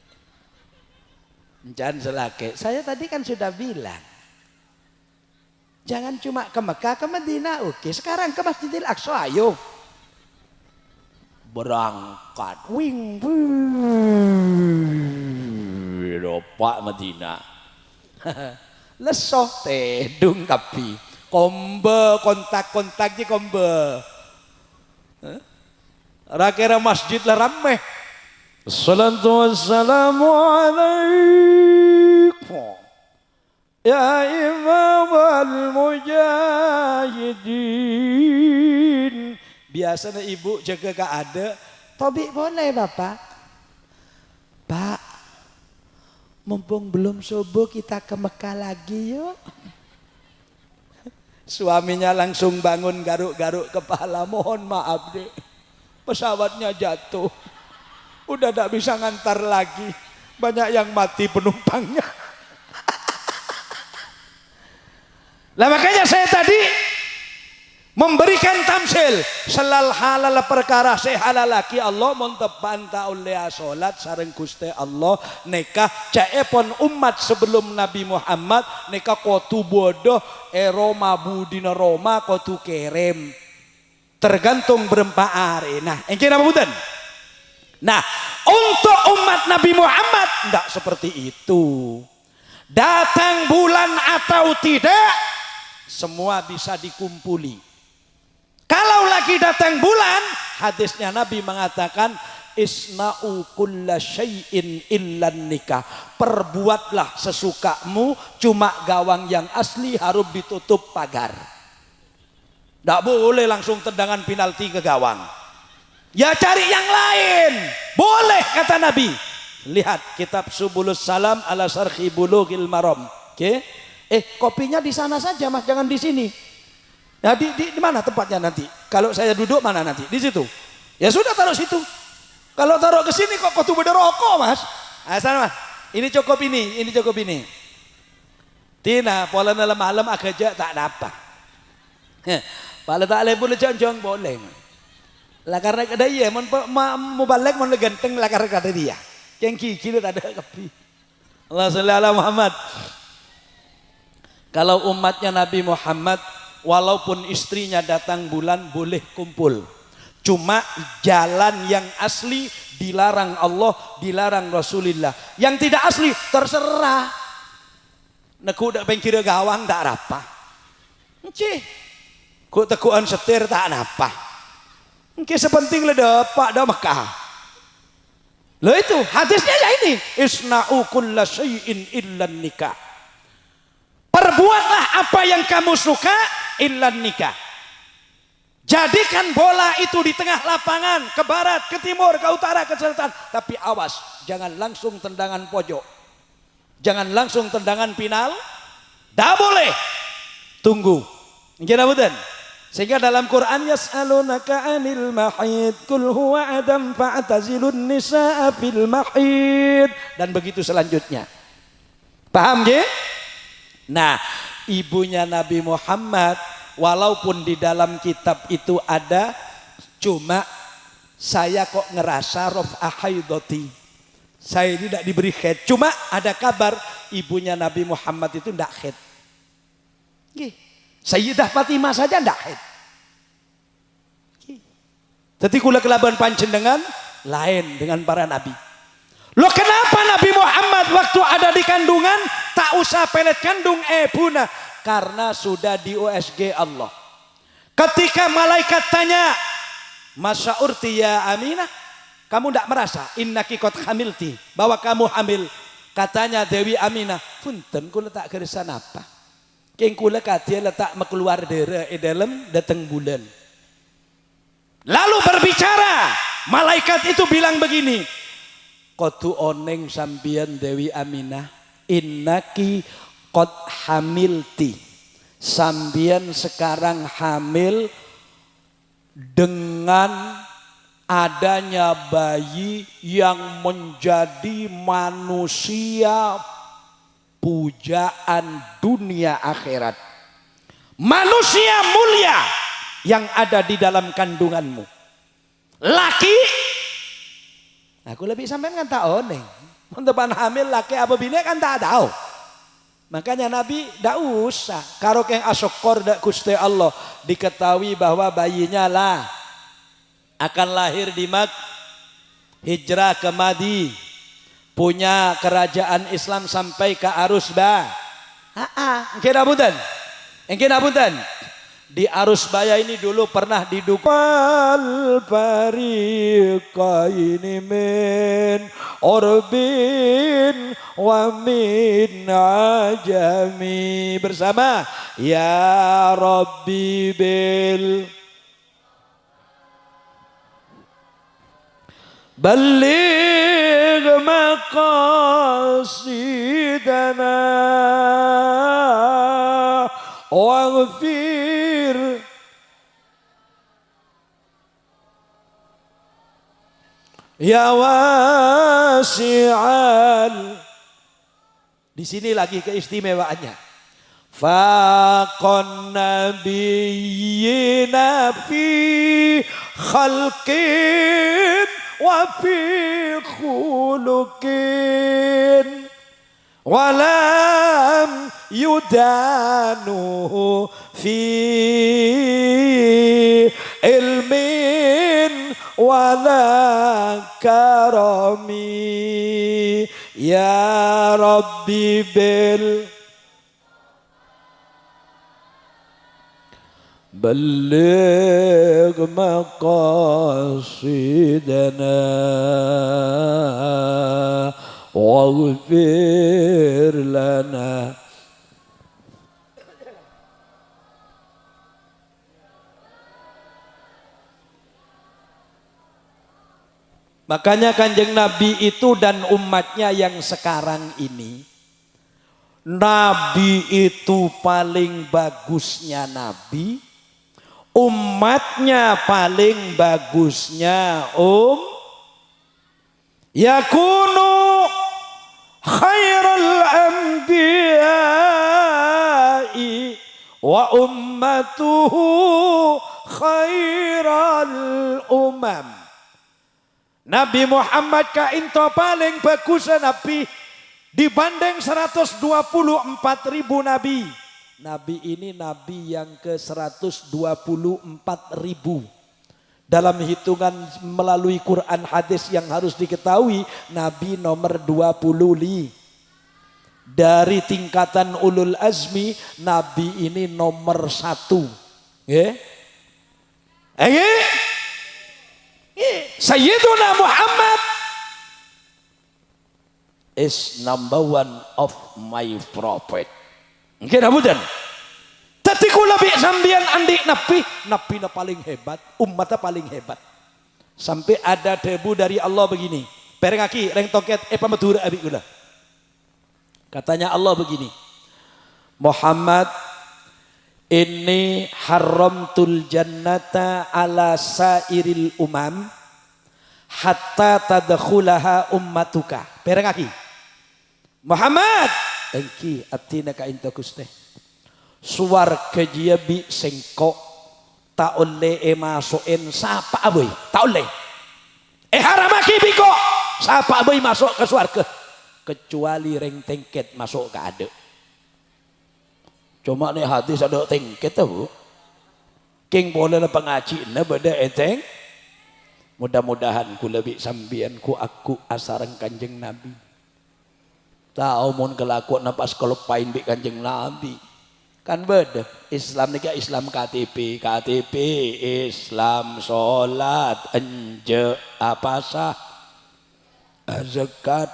Jangan selake. Saya tadi kan sudah bilang, jangan cuma ke Mekah, ke Madinah. Oke, sekarang ke Masjidil Aqsa, ayo. Berangkat. Wing, wing. Pak Madinah. Lesoh tedung kapi. Kombe, kontak-kontak je kombe. Rakira masjid lah rameh. Assalatu wassalamu alaikum ya imam al-mujahidin. Biasanya ibu jaga gak ada. Tobi boleh bapak. Pak, mumpung belum subuh kita ke Mekah lagi yuk. Suaminya langsung bangun garuk-garuk kepala. Mohon maaf deh, pesawatnya jatuh. Udah gak bisa ngantar lagi. Banyak yang mati penumpangnya. Lah makanya saya tadi memberikan tamsil. Selal halal perkara sehalalaki Allah. Montepan ta'ulea sholat sareng Gusti Allah. Nekah caepon umat sebelum Nabi Muhammad. Nekah kotu bodoh. Roma budina Roma kotu kerem. Tergantung berempa hari. Nah yang kira apa budan? Nah, untuk umat Nabi Muhammad enggak seperti itu. Datang bulan atau tidak, semua bisa dikumpuli. Kalau lagi datang bulan, hadisnya Nabi mengatakan, isna'u kulla syai'in illan nikah. Perbuatlah sesukamu, cuma gawang yang asli harus ditutup pagar. Enggak boleh langsung tendangan penalti ke gawang. Ya cari yang lain. Boleh kata Nabi. Lihat kitab Subulus Salam ala Sarhi Bulughil Maram. Oke. Kopinya di sana saja Mas, jangan di sini. Nah, di mana tempatnya nanti? Kalau saya duduk mana nanti? Di situ. Ya sudah taruh situ. Kalau taruh ke sini kok tuh beda rokok Mas. Ah sana Mas. Ini cukup ini cukup ini. Tina pola malam aja tak ada apa. Pala tak boleh jonjong boleh. Lah karena ada iya mau balik mau ganteng lah karena ada dia. Yang kiri ada kapi. Allah salli ala Muhammad. Kalau umatnya Nabi Muhammad walaupun istrinya datang bulan boleh kumpul. Cuma jalan yang asli dilarang Allah, dilarang Rasulullah. Yang tidak asli terserah. Neku dak pengkira gawang tak apa. Encih. Ku tekuan setir tak apa. Mungkin sepenting le dapat dah Mekah. Lo itu hadisnya ya ini. Isna'u kulla syai'in illan nikah. Perbuatlah apa yang kamu suka illan nikah. Jadikan bola itu di tengah lapangan, ke barat, ke timur, ke utara, ke selatan. Tapi awas, jangan langsung tendangan pojok. Jangan langsung tendangan final. Dah boleh. Tunggu. Gimana betul? Sehingga dalam Quran yas'alunaka 'anil mahid qul huwa adam fa'tazilun nisaa fil mahid dan begitu selanjutnya. Paham nggih? Nah, ibunya Nabi Muhammad walaupun di dalam kitab itu ada cuma saya kok ngerasa raf'a haidati. Saya ini tidak diberi haid. Cuma ada kabar ibunya Nabi Muhammad itu tidak haid. Nggih. Sayyidah Fatimah saja ndak haid. Jadi kula kelaban panjenengan lain dengan para nabi. Loh kenapa Nabi Muhammad waktu ada di kandungan tak usah pelet kandung buna? Karena sudah di USG Allah. Ketika malaikat tanya, Masya'urti ya Aminah, kamu ndak merasa innaki qad hamilti, bahwa kamu hamil? Katanya Dewi Aminah, punten kula tak gerisan apa. Keng kula kadia letak keluar darah dalam datang bulan. Lalu berbicara malaikat itu bilang begini, Kotu oneng sambian Dewi Aminah, innaki qad hamilti. Sambian sekarang hamil dengan adanya bayi yang menjadi manusia pujaan dunia akhirat. Manusia mulia yang ada di dalam kandunganmu. Laki, aku lebih sampean kan tak oneng. Mentepan hamil laki apa bini kan tak tahu. Makanya Nabi tidak usah. Karo keng asokor dak Gusti Allah diketahui bahwa bayinya lah akan lahir di hijrah ke Madi, punya kerajaan Islam sampai ke Arusba. Engke napunten. Engke napunten. Di Arusbaya ini dulu pernah didukung al fariqaini min urbin wa min ajami, bersama ya Rabbi bil baligh maqasidana waghfir ya wasi'al. Di sini lagi keistimewaannya. Faqan nabiyyina fi khalqin wa fi khuluqin walam yudanu fi ilmin wala karami ya Rabbi bil baligh maqasidana waghfir lana. Makanya Kanjeng Nabi itu dan umatnya yang sekarang ini, Nabi itu paling bagusnya Nabi, umatnya paling bagusnya yakunu khairul anbiya'i wa ummatuhu khairal umam. Nabi Muhammad kainto paling bagus Nabi dibanding 124.000 Nabi. Nabi ini Nabi yang ke 124.000. Dalam hitungan melalui Quran hadis yang harus diketahui, Nabi nomor 20. Dari tingkatan ulul azmi, Nabi ini nomor 1. Sayyiduna Muhammad is number one of my prophet. Mungkin amudan. Tapi kula bi sambian andik Nabi na paling hebat, umatnya paling hebat. Sampai ada debu dari Allah begini. Perengaki, reng toket, pamatura abi kula. Katanya Allah begini. Muhammad, inni haramtul jannata ala sairil umam hatta tadkhulaha ummatuka. Perengaki. Muhammad, engki abtina ka inta Gusti. Suwarga dia bi sengkok tak oleh masukin sapa aboy, tak oleh. Haramaki biko sapa aboy masuk ke suwarga kecuali reng tengket masuk ke ade. Cuma nih hadis ada tengket tahu. King boleh lah pengaji na beda enteng. Mudah-mudahan ku lebih sambian ku aku asaran Kanjeng Nabi. Tahu mun kelakuan napas kalau pain bi Kanjeng Nabi. Kan beda. Islam ni Islam KTP, Islam solat, anje apa sah, zakat,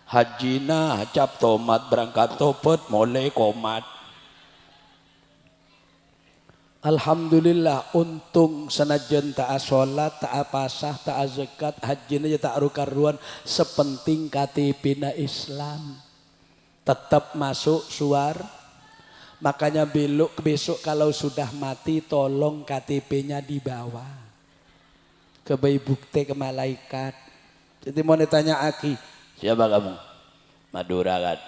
hajina, cap tomat berangkat topet, mulai komat. Alhamdulillah untung senajan tak sholat, tak pasah, tak zakat, haji aja tak rukaruan sepenting KTP na Islam. Tetap masuk suar. Makanya besok kalau sudah mati tolong KTP-nya dibawa. Ke bayi bukti ke malaikat. Jadi mau ditanya Aki, siapa kamu? Madura kan.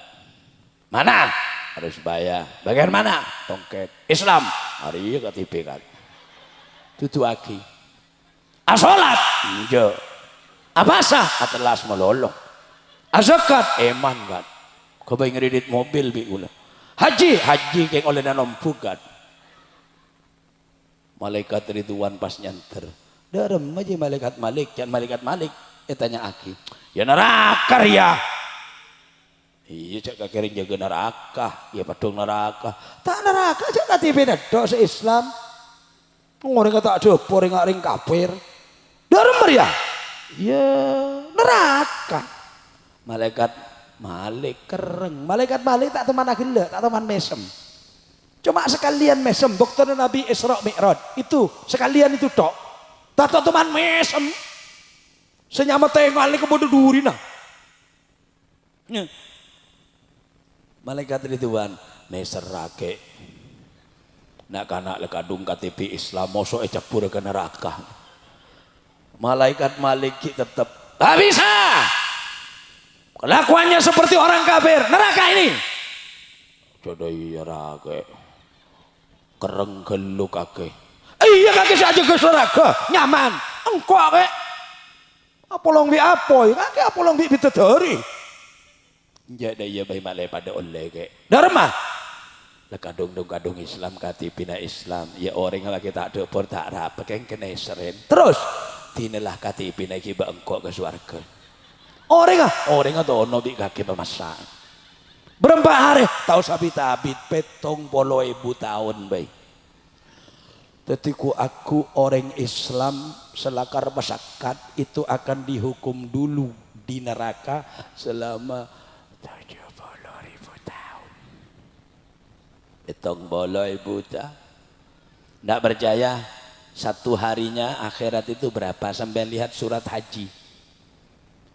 Mana? Harus bayar. Bagian mana? Tongket. Islam. Hari ini KTP kan. Tutu Aki. Asolat. Iya. Apasah? Atelas melolong. Azakat. Eman kan. Kau bayi ngeridit mobil bi ulah. Haji keng oleh nanompu kan. Malaikat Ridwan pas nyanter. Darem aja malaikat Malik, jangan malaikat Malik. Tanya Aki. Ya neraka ya. Iya cak kakering jaga neraka. Ya padung neraka. Tak neraka cak KTP dok se-Islam. Orang kata ada orang kafir. Darem ya. Ya neraka. Malaikat Malik kereng, malaikat Malik tak teman agila, tak teman mesem. Cuma sekalian mesem, dokter Nabi Isra Mi'raj itu sekalian itu tok. Tak teman mesem. Senyama tengok Malik kemudian durina. Malaikat Ridwan meserake. Nak kanak lekadung KTP Islam mosok ecapur ke neraka. Malaikat Malik tetap tak bisa. Kelakuannya seperti orang kafir, neraka ini. Jodoh iya rake, kereng geluk kake. Iya kake saja ke neraka, nyaman. Engkau kake, apolong bi apoi, kake apolong bi bitadari. Jadi iya bayi malai pada oleh kake. Dharma, lekadung Islam katipina Islam. Ya orang yang lagi tak dapur tak rapat, keng kena seren. Terus, tinalah katipina kiba engkau ke surga. Orang atau ono bi kaki pemasak. Berapa hari? Tahu sabi tabit petong 10.000 tahun baik. Tetiku aku orang Islam selakar masyarakat itu akan dihukum dulu di neraka selama 70.000 tahun. Petong 10.000 tahun. Tidak percaya satu harinya akhirat itu berapa? Sampai lihat surat haji.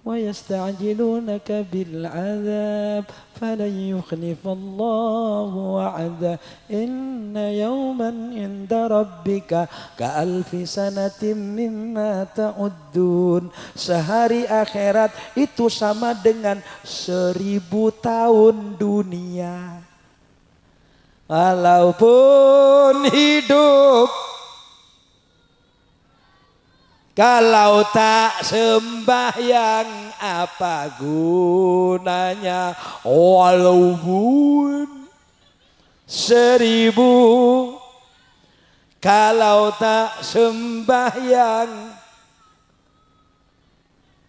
وَيَسْتَعْجِلُونَكَ بِالْعَذَابِ فَلَنْ يُخْلِفَ اللَّهُ وَعْدَهُ إِنَّ يَوْمًا عِنْدَ رَبِّكَ كَأَلْفِ سَنَةٍ مِّمَّا تَعُدُّونَ. Sehari akhirat itu sama dengan 1000 tahun dunia. Walaupun hidup kalau tak sembahyang apa gunanya? Walaupun 1000 kalau tak sembahyang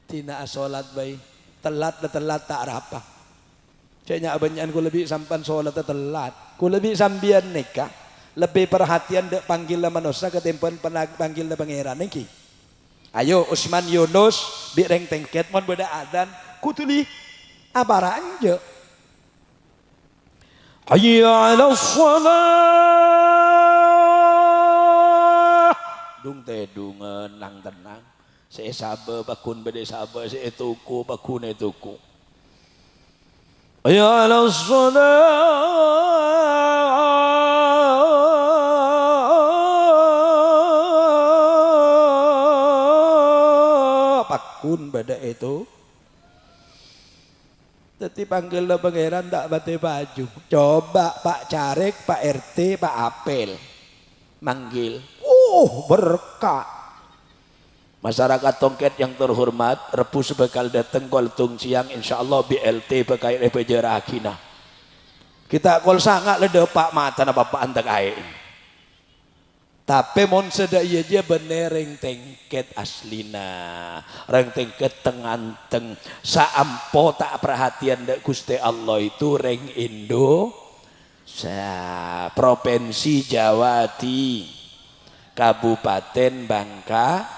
tina sholat bayi telat tak apa. Caknya abanyan ku lebih sampan sholat telat. Ku lebih sambian nikah. Lebih perhatian dek panggil manusia ketimpan panggil pangeran niki. Ayo Usman Yunus bireng tengket mon beda adzan kutuli abaranja. Hayya 'alas shalah. Dung teh dungan nang tenang. Saya sabar bakun beda sabar saya tuku bakun tuku. Hayya 'alas shalah. Pakun pada itu. Teti panggil lo pangeran tak bate baju. Coba Pak Carik, Pak RT, Pak Apel manggil. Berkah. Masyarakat Tongket yang terhormat, rebus bekal dateng kol tung siang insyaallah BLT bekai PJ Rakina. Kita kol sangat lede Pak mata na Bapak antek ae. Tapi mon sedaya dia benereng tengket aslina, reng tengket tenganteng saampo tak perhatian dek Gusti Allah itu reng Indo, provinsi Jawa di Kabupaten Bangka,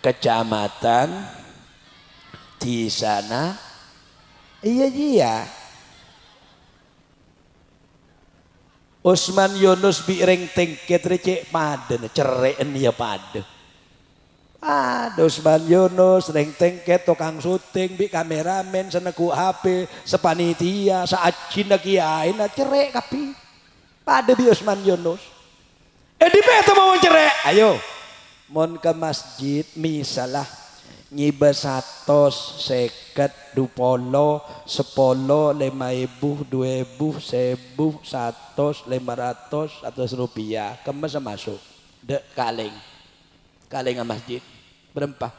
kecamatan di sana, iya. Usman Yunus bi ring tengket recek paden cereken ya pade. Ada Usman Yunus ring tengket tukang syuting bi kameramen seneku HP sepanitia saacin kiai na cerek kapi. Pade bi Usman Yunus. Di beto mau cerek. Ayo. Mon ke masjid misalah nyiba 150 dupolo 10 5.000 2.000 1.000 100 500 rupiah kemas masuk dek kaleng ke masjid berempah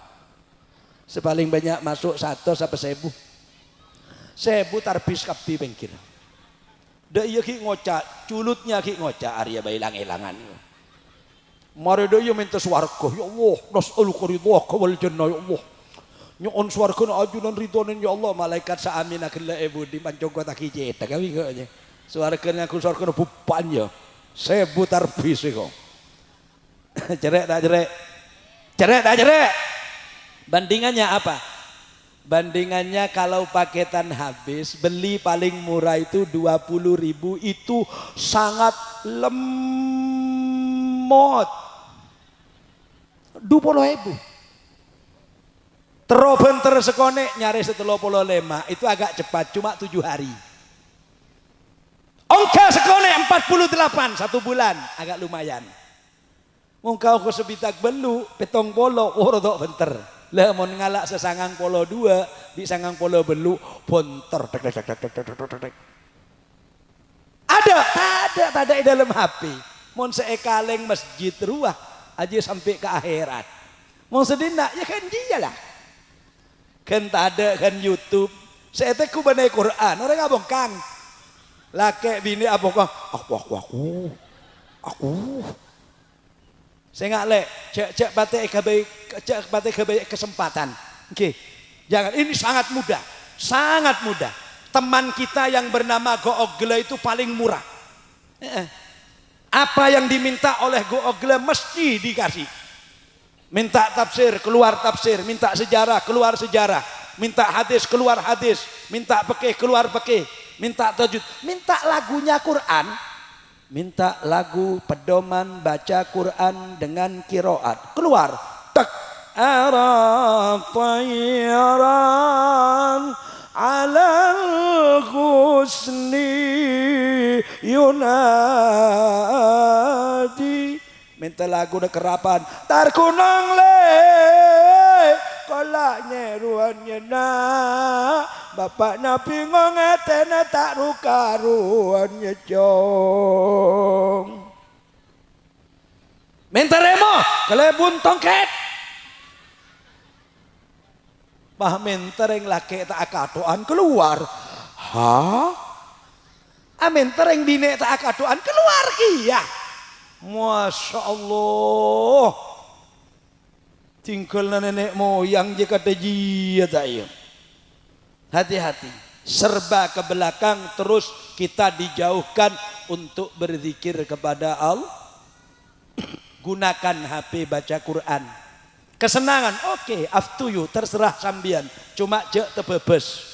sepaling banyak masuk 100 sampai 1.000 tarbis kapi pengkir dek iya ki ngocak culutnya ki ngocak Arya bailang-elangan mari dek iya minta swarga ya Allah nas'aluka ridhaka wal jannah ya Allah nyon swarga na ajunan ridhonen ya Allah malaikat saamin akan lebu di pancongko tak kijeta kami kayaknya swarga aku swarga na bupan ya 1.000 tarbis kok cerek tak cerek bandingannya apa bandingannya kalau paketan habis beli paling murah itu 20.000 itu sangat lemot 20.000 terobenter sekone nyari 75 itu agak cepat cuma 7 hari ongka sekone 48 1 bulan agak lumayan mungkau ke sebitak belu petong polo rodok benter lah mau ngalak sesangang polo 2 di sangang polo belu bonter ada di dalam HP mau seekaleng masjid ruah aja sampai ke akhirat mau sedina ya kan dia lah kan tak ada kan YouTube saya teh ku banai Quran orang ngabong kang laki bini abong kang aku saya nggak le cek batik kebaik kesempatan oke jangan ini sangat mudah teman kita yang bernama Google itu paling murah apa yang diminta oleh Google mesti dikasih minta tafsir keluar tafsir minta sejarah keluar sejarah minta hadis keluar hadis minta fikih keluar fikih minta tajwid minta lagunya Quran minta lagu pedoman baca Quran dengan qiraat keluar tak arafayran alal husni yunadi minta lagu de kerapan tar kunang le kolaknya ruannya na bapak nabi ngongetena tak ruka ruannya jong minta remo kelebun tongket bah minta reng laki tak akatoan keluar amin tereng bine tak akatoan keluar iya Masya Allah tinggal nenek moyang jika teji ya hati-hati serba ke belakang terus kita dijauhkan untuk berzikir kepada Allah gunakan HP baca Quran kesenangan oke, up to you terserah sambian cuma jek tebebes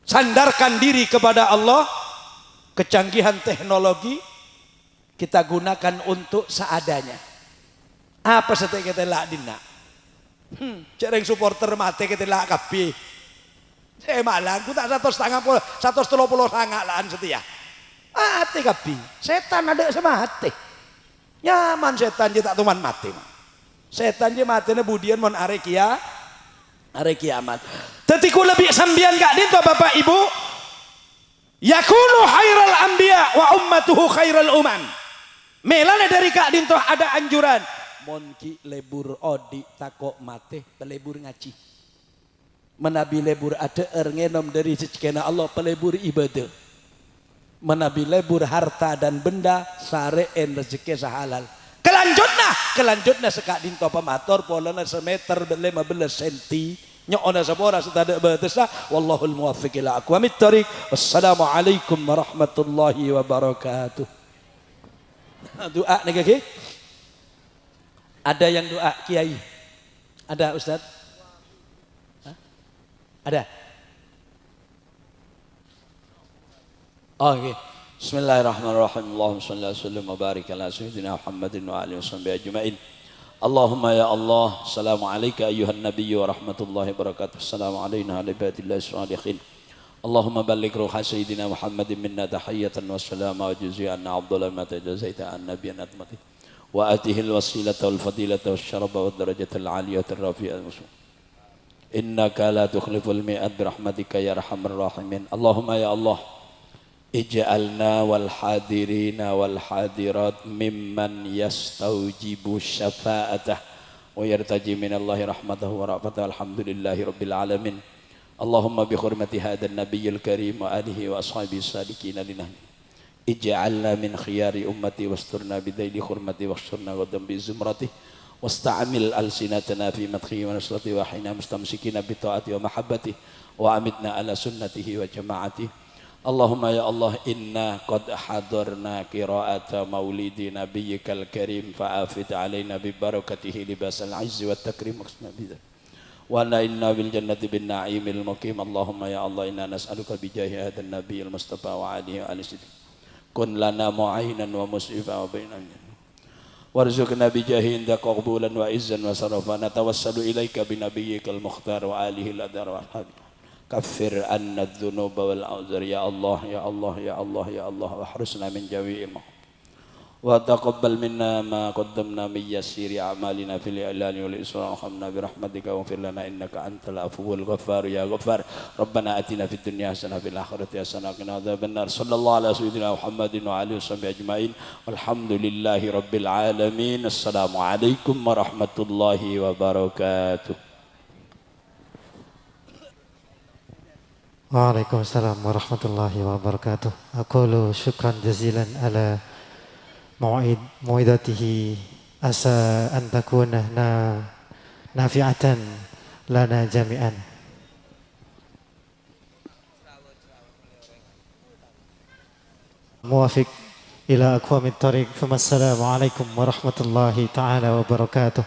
sandarkan diri kepada Allah kecanggihan teknologi kita gunakan untuk seadanya. Apa setek kita lak dina? Cereng supporter mate kita lak kapi. Saya malang, aku tak 130 sangat laan setia. Mati kapi. Setan ada sama hati. Nyaman setan je tak tuman mati. Setan je mati ne budian mon are kiamat. Tetiku lebih sambian gak dinto Bapak Ibu. Yakunu khairal anbiya wa ummatuhu khairal umam. Melane dari Kak Dinto ada anjuran. Monki lebur odi takok mate pelebur ngaji. Menabi lebur ada ngenom dari secekena Allah pelebur ibadah. Menabi lebur harta dan benda sareen rezeki sahalal. Kelanjutna sekak Dinto pemator polana semeter 15 senti. Nyokona sabora sudah ada batasnya. Wallahul muwaffiq ila aqwamit thoriq. Wassalamualaikum warahmatullahi wabarakatuh. Doa negaki. Ada yang doa kiai? Ada Ustaz? Hah? Ada? Oke. Bismillahirrahmanirrahim. Allahumma shalli wa sallim wa barik ala sayyidina Muhammadin wa alihi washabihi ajmain. Allahumma ya Allah, assalamu alayka ayyuhan nabiyyu wa rahmatullahi wa barakatuh. Assalamu alayna ala ibadillahi shalihin. Allahumma balligh ruha sayyidina Muhammadin minna tahiyatan wa salama wa juz'an afdala ma tajazaita an nabiyyan atmati. Wa atihi al-wasilata wal fadilata wash syarafa wad darajata al-'aliyata ar-rafi'ah. Innaka la tukhliful mi'ad bi rahmatika ya arhamar rahimin. Allahumma ya Allah, ij'alna wal hadirina wal hadirat mimman yastaujibu syafa'atah wa yartaji minallahi rahmatahu wa ra'fatah. Alhamdulillahi rabbil alamin. Allahumma bi hurmati hadan nabiyyil karim wa alihi wa ashabihi sadiqina linah ij'alna min khiyari ummati wasturna bidaili hurmati wasturna ghadam bi zumrati wasta'amil alsinatana fi madhihi wa nasrati wa hina mustamsikina bi ta'ati wa mahabbati wa amitna ala sunnatihi wa jama'ati. Allahumma ya Allah, inna qad hadarna qira'ata maulidi nabiyyikal karim fa'afid alaina bi barakatihi libasal izzi wat takrim maksnabida wa la inna bil jannati bin na'imil muqim. Allahumma ya Allah, inna nas'aluka bi jahi hadan nabiyil mustafa wa alihi wa alihi kun lana mu'ainan wa mus'ifa wa bainana warzuqna bi jahi inda qabulan wa izzan wa sarafa natawassalu ilaika bi nabiyyikal mukhtar wa alihi al adar wa ashabi. Kaffir anna dhunuba wal auzar ya Allah ya Allah ya Allah ya Allah wa harusna min jami'il wa taqabbal minna ma qaddamna min yassiri a'malina fil i'lani wal isra wa hamna bi rahmatika wa fir lana innaka antal afuwul ghaffar ya ghaffar. Rabbana atina fid dunya hasanah fil akhirati hasanah wa qina adzaban nar. Sallallahu ala sayyidina Muhammadin wa alihi washabihi ajmain. Walhamdulillahi rabbil alamin. Assalamu alaikum warahmatullahi wabarakatuh. Waalaikumsalam warahmatullahi wabarakatuh. Aqulu syukran jazilan ala mu'idatihi asa an takuna nafi'atan lana jami'an. Muwafiq ila aqwamit tariq. Assalamu alaikum warahmatullahi ta'ala wabarakatuh.